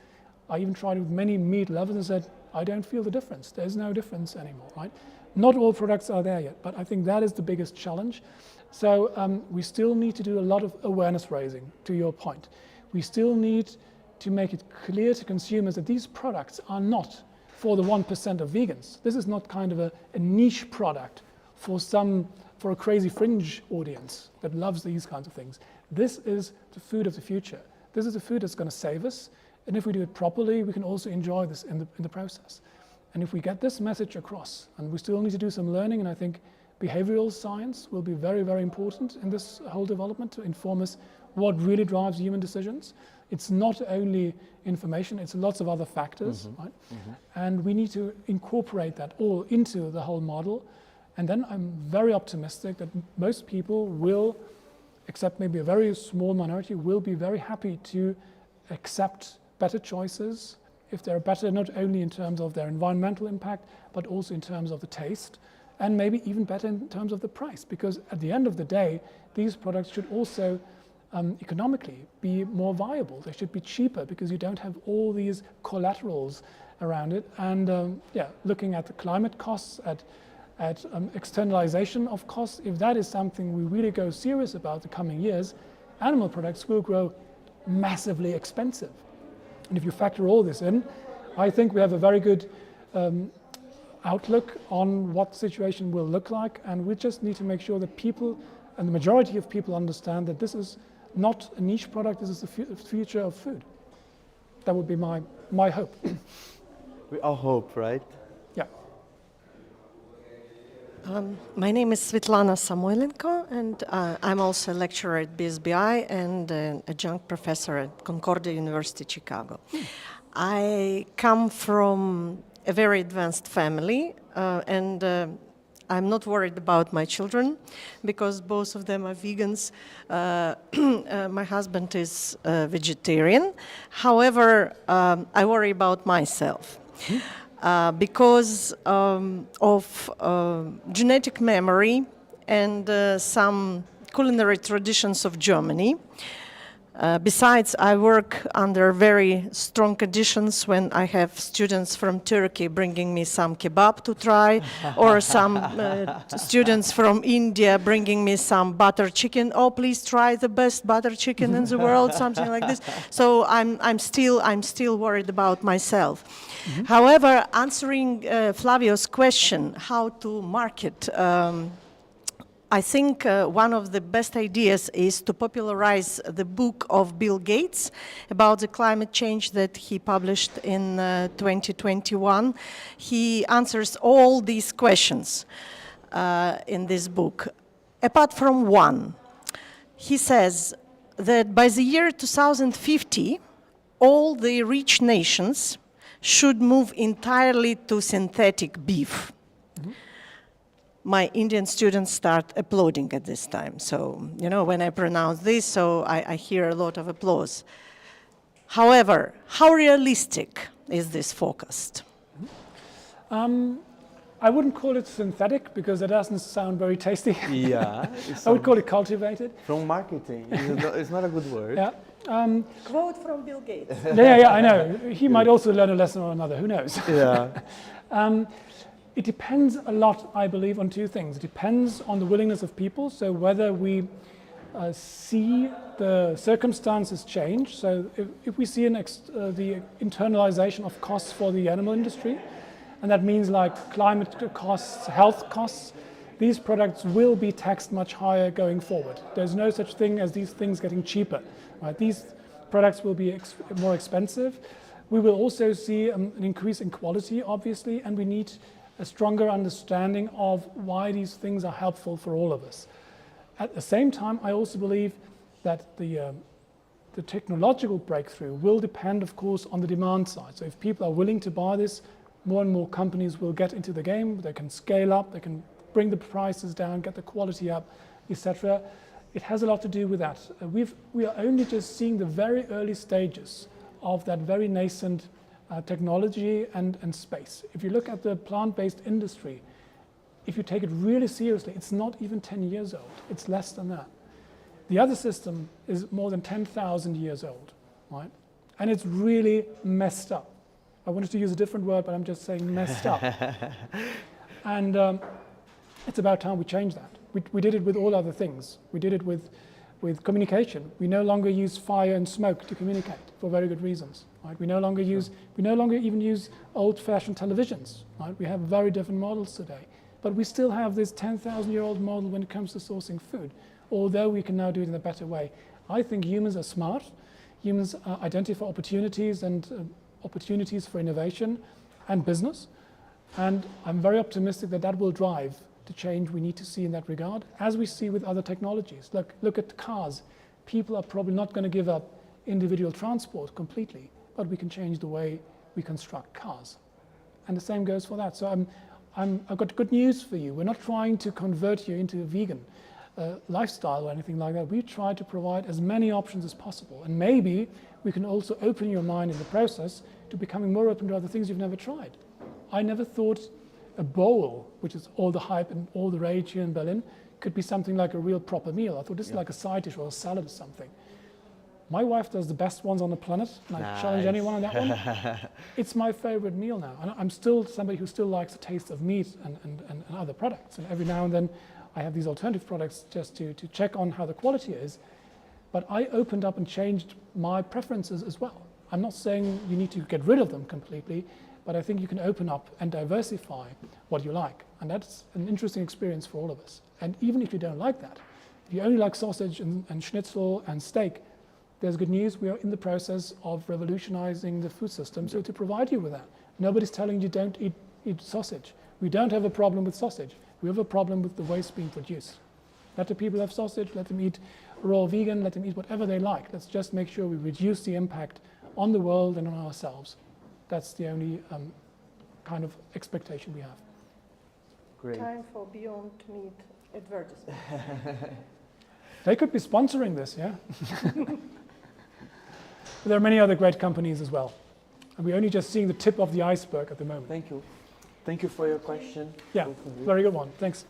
I even tried it with many meat lovers and said, I don't feel the difference. There's no difference anymore, right? Not all products are there yet, but I think that is the biggest challenge. So we still need to do a lot of awareness raising, to your point. We still need to make it clear to consumers that these products are not for the 1% of vegans. This is not kind of a niche product for a crazy fringe audience that loves these kinds of things. This is the food of the future. This is the food that's going to save us. And if we do it properly, we can also enjoy this in the process. And if we get this message across, and we still need to do some learning, and I think behavioral science will be very, very important in this whole development to inform us what really drives human decisions. It's not only information, it's lots of other factors, right? And we need to incorporate that all into the whole model. And then I'm very optimistic that most people will, except maybe a very small minority, will be very happy to accept better choices if they're better not only in terms of their environmental impact, but also in terms of the taste, and maybe even better in terms of the price, because at the end of the day, these products should also economically be more viable. They should be cheaper because you don't have all these collaterals around it. And looking at the climate costs, at externalization of costs, if that is something we really go serious about the coming years, animal products will grow massively expensive. And if you factor all this in, I think we have a very good outlook on what the situation will look like, and we just need to make sure that people, and the majority of people, understand that this is not a niche product, this is the future of food. That would be my hope. We all hope, right? Yeah. My name is Svetlana Samoilenko, and I'm also a lecturer at BSBI and an adjunct professor at Concordia University, Chicago. I come from a very advanced family, and I'm not worried about my children because both of them are vegans. My husband is vegetarian. However, I worry about myself. Because of genetic memory and some culinary traditions of Germany. Besides, I work under very strong conditions when I have students from Turkey bringing me some kebab to try, or some students from India bringing me some butter chicken. Oh, please try the best butter chicken in the world, something like this. So I'm still worried about myself. Mm-hmm. However, answering Flavio's question, how to market. I think one of the best ideas is to popularize the book of Bill Gates about the climate change that he published in 2021. He answers all these questions in this book, apart from one. He says that by the year 2050, all the rich nations should move entirely to synthetic beef. Mm-hmm. My Indian students start applauding at this time. So, you know, when I pronounce this, so I hear a lot of applause. However, how realistic is this forecast? I wouldn't call it synthetic because it doesn't sound very tasty. Yeah. I would call it cultivated. From marketing. It's not a good word. Yeah. Quote from Bill Gates. Yeah, I know. He might also learn a lesson or another. Who knows? Yeah. It depends a lot, I believe, on two things. It depends on the willingness of people, so whether we see the circumstances change. So if we see the internalization of costs for the animal industry, and that means like climate costs, health costs, these products will be taxed much higher going forward. There's no such thing as these things getting cheaper. Right? These products will be more expensive. We will also see an increase in quality, obviously, and we need a stronger understanding of why these things are helpful for all of us. At the same time, I also believe that the technological breakthrough will depend, of course, on the demand side. So if people are willing to buy this, more and more companies will get into the game. They can scale up, they can bring the prices down, get the quality up, etc. It has a lot to do with that. We are only just seeing the very early stages of that very nascent technology and space. If you look at the plant-based industry, if you take it really seriously, it's not even 10 years old. It's less than that. The other system is more than 10,000 years old, right? And it's really messed up. I wanted to use a different word, but I'm just saying messed up. And it's about time we change that. We did it with all other things. We did it with communication. We no longer use fire and smoke to communicate for very good reasons. Right? We no longer even use old-fashioned televisions. Right? We have very different models today. But we still have this 10,000-year-old model when it comes to sourcing food, although we can now do it in a better way. I think humans are smart. Humans identify opportunities and opportunities for innovation and business. And I'm very optimistic that that will drive the change we need to see in that regard, as we see with other technologies. Look at cars. People are probably not going to give up individual transport completely, but we can change the way we construct cars. And the same goes for that. So I've got good news for you. We're not trying to convert you into a vegan lifestyle or anything like that. We try to provide as many options as possible. And maybe we can also open your mind in the process to becoming more open to other things you've never tried. I never thought a bowl, which is all the hype and all the rage here in Berlin, could be something like a real proper meal. I thought this is like a side dish or a salad or something. My wife does the best ones on the planet, and I challenge anyone on that one. It's my favorite meal now. And I'm still somebody who still likes the taste of meat and other products. And every now and then I have these alternative products just to check on how the quality is. But I opened up and changed my preferences as well. I'm not saying you need to get rid of them completely, but I think you can open up and diversify what you like. And that's an interesting experience for all of us. And even if you don't like that, if you only like sausage and schnitzel and steak, there's good news. We are in the process of revolutionizing the food system so to provide you with that. Nobody's telling you don't eat sausage. We don't have a problem with sausage. We have a problem with the waste being produced. Let the people have sausage, let them eat raw vegan, let them eat whatever they like. Let's just make sure we reduce the impact on the world and on ourselves. That's the only kind of expectation we have. Great. Time for Beyond Meat advertisement. They could be sponsoring this, yeah? But there are many other great companies as well. And we're only just seeing the tip of the iceberg at the moment. Thank you. Thank you for your question. Yeah, very good one. Thanks.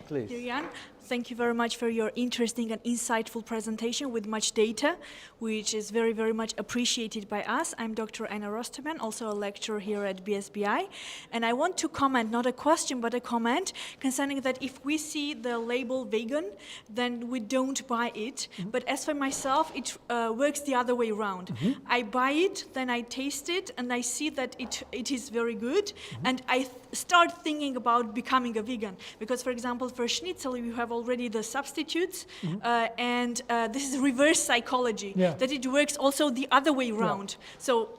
Please. Julian, thank you very much for your interesting and insightful presentation with much data, which is very, very much appreciated by us. I'm Dr. Anna Rosterman, also a lecturer here at BSBI. And I want to comment, not a question, but a comment concerning that if we see the label vegan, then we don't buy it. But as for myself, it works the other way around. I buy it, then I taste it, and I see that it is very good, and I start thinking about becoming a vegan. Because, for example, for schnitzel, you have already the substitutes, and this is reverse psychology, that it works also the other way around. So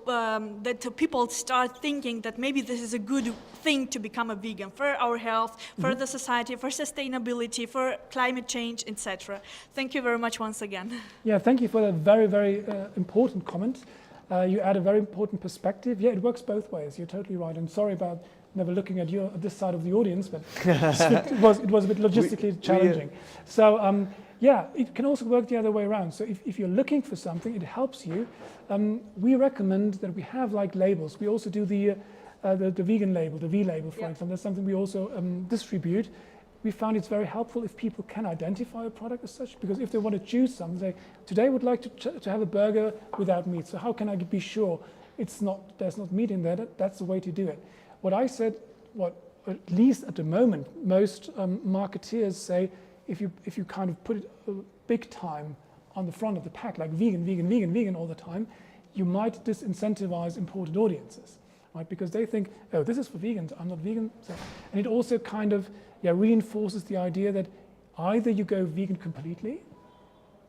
that people start thinking that maybe this is a good thing to become a vegan for our health, for the society, for sustainability, for climate change, etc. Thank you very much once again. Yeah, thank you for that very, very important comment. You add a very important perspective. Yeah, it works both ways. You're totally right. I'm sorry about never looking at this side of the audience, but it was a bit logistically challenging. So yeah, it can also work the other way around. So if you're looking for something, it helps you. We recommend that we have like labels. We also do the vegan label, the V label, for example. That's something we also distribute. We found it's very helpful if people can identify a product as such, because if they want to choose something, say, today I would like to have a burger without meat. So how can I be sure there's not meat in there? That's the way to do it. What I said, at least at the moment, most marketeers say, if you kind of put it big time on the front of the pack, like vegan, vegan, vegan, vegan all the time, you might disincentivize important audiences, right? Because they think, oh, this is for vegans, I'm not vegan. So, and it also kind of reinforces the idea that either you go vegan completely,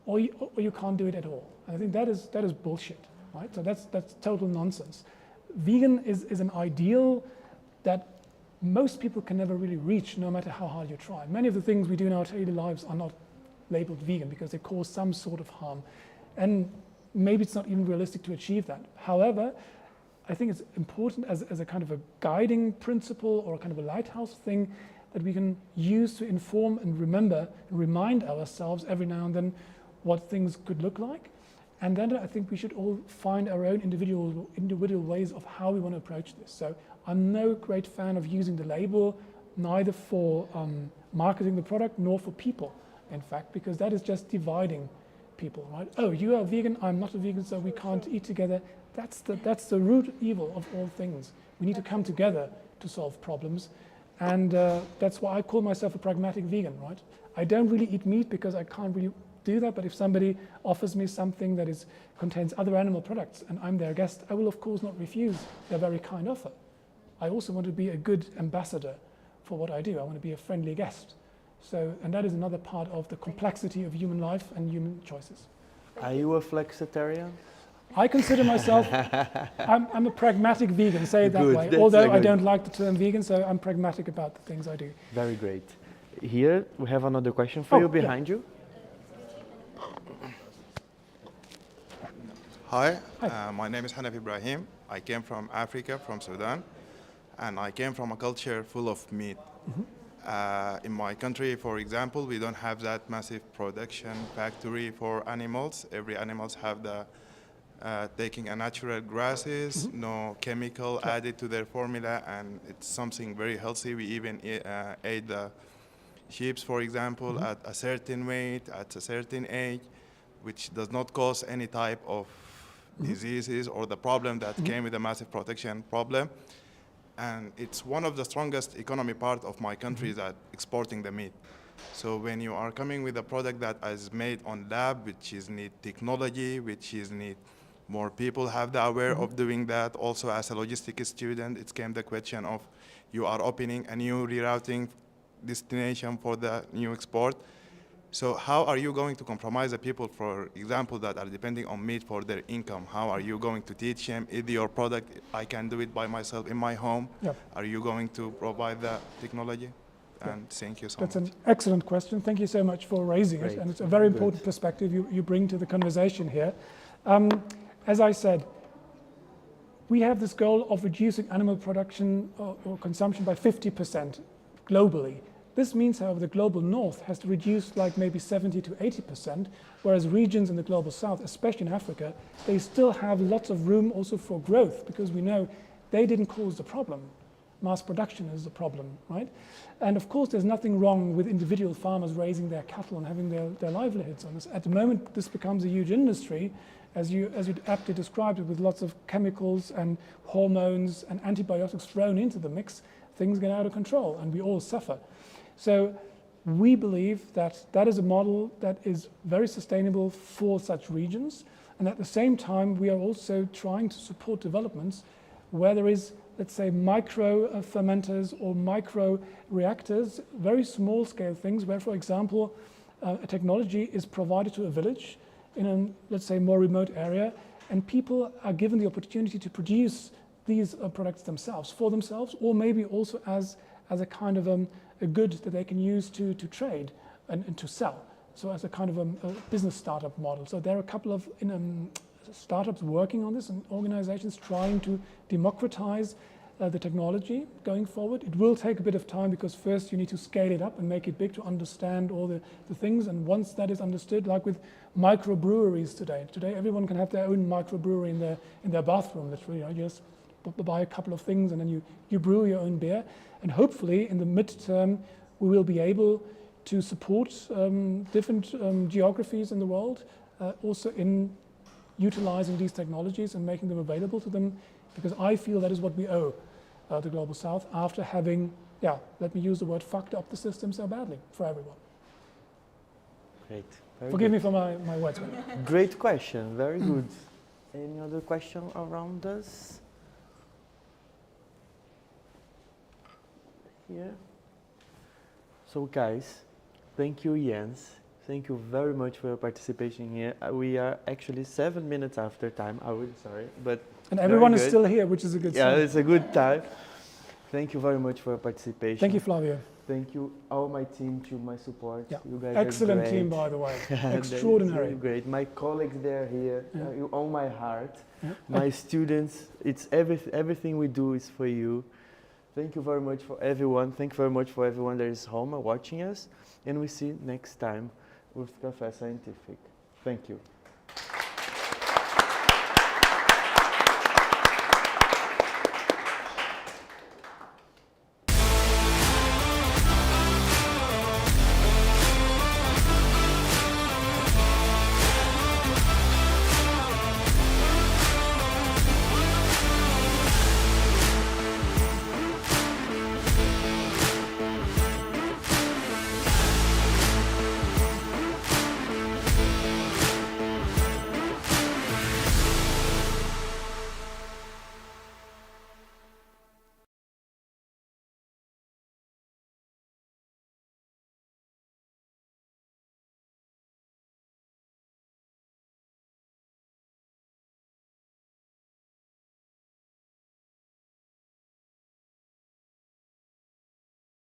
or you can't do it at all. And I think that is bullshit, right? So that's total nonsense. Vegan is an ideal that most people can never really reach, no matter how hard you try. Many of the things we do in our daily lives are not labeled vegan because they cause some sort of harm. And maybe it's not even realistic to achieve that. However, I think it's important as a kind of a guiding principle or a kind of a lighthouse thing that we can use to inform and remember and remind ourselves every now and then what things could look like. And then I think we should all find our own individual ways of how we want to approach this. So I'm no great fan of using the label, neither for marketing the product nor for people, in fact, because that is just dividing people, right? Oh, you are vegan, I'm not a vegan, so we can't eat together. That's the root evil of all things. We need to come together to solve problems. And that's why I call myself a pragmatic vegan, right? I don't really eat meat because I can't really do that, but if somebody offers me something that contains other animal products and I'm their guest, I will of course not refuse their very kind offer. I also want to be a good ambassador for what I do. I want to be a friendly guest. So, and that is another part of the complexity of human life and human choices. Are you a flexitarian? I consider myself, I'm a pragmatic vegan, say it that Good, way. Although I don't like the term vegan, so I'm pragmatic about the things I do. Very great. Here we have another question for you behind you. Hi, my name is Hanif Ibrahim. I came from Africa, from Sudan, and I came from a culture full of meat. In my country, for example, we don't have that massive production factory for animals. Every animals have the taking a natural grasses, no chemical added to their formula, and it's something very healthy. We even ate the sheep, for example, at a certain weight, at a certain age, which does not cause any type of diseases or the problem that came with a massive protection problem. And it's one of the strongest economy part of my country that exporting the meat. So when you are coming with a product that is made on lab, which is need technology, which is need more people have the aware of doing that. Also as a logistics student, it came the question of you are opening a new rerouting destination for the new export. So how are you going to compromise the people, for example, that are depending on meat for their income? How are you going to teach them, is your product, I can do it by myself in my home? Yep. Are you going to provide the technology? And thank you so much. That's an excellent question. Thank you so much for raising it. And it's a very important perspective you bring to the conversation here. As I said, we have this goal of reducing animal production or consumption by 50% globally. This means, however, the global north has to reduce like maybe 70 to 80%, whereas regions in the global south, especially in Africa, they still have lots of room also for growth, because we know they didn't cause the problem. mass production is the problem, right? And of course, there's nothing wrong with individual farmers raising their cattle and having their livelihoods on this. At the moment, this becomes a huge industry, as you aptly described it, with lots of chemicals and hormones and antibiotics thrown into the mix. Things get out of control, and we all suffer. So we believe that that is a model that is very sustainable for such regions. And at the same time, we are also trying to support developments where there is, let's say, micro fermenters or micro reactors, very small scale things where, for example, a technology is provided to a village in a, let's say, more remote area, and people are given the opportunity to produce these products themselves, for themselves, or maybe also as a kind of a good that they can use to trade and to sell. So as a kind of a business startup model. So there are a couple of startups working on this and organizations trying to democratize the technology going forward. It will take a bit of time because first you need to scale it up and make it big to understand all the things. And once that is understood, like with microbreweries today. Today everyone can have their own microbrewery in their bathroom. Literally, you just buy a couple of things and then you brew your own beer. And hopefully in the midterm we will be able to support different geographies in the world, also in utilizing these technologies and making them available to them, because I feel that is what we owe the Global South after having, let me use the word, fucked up the system so badly for everyone. Great. Forgive me for my words. Great question, very good. Any other question around us? Here. So guys, thank you, Jens. Thank you very much for your participation here. We are actually 7 minutes after time. I'm really sorry, but and everyone is still here, which is a good sign. Yeah, it's a good time. Thank you very much for your participation. Thank you, Flavio. Thank you, all my team, to my support. Yeah. You guys excellent are great. team, by the way. Extraordinary. Really great. My colleagues, they're here. Yeah. You own my heart. Yeah. My students. It's everything we do is for you. Thank you very much for everyone. Thank you very much for everyone that is home watching us. And we see you next time with Café Scientifique. Thank you.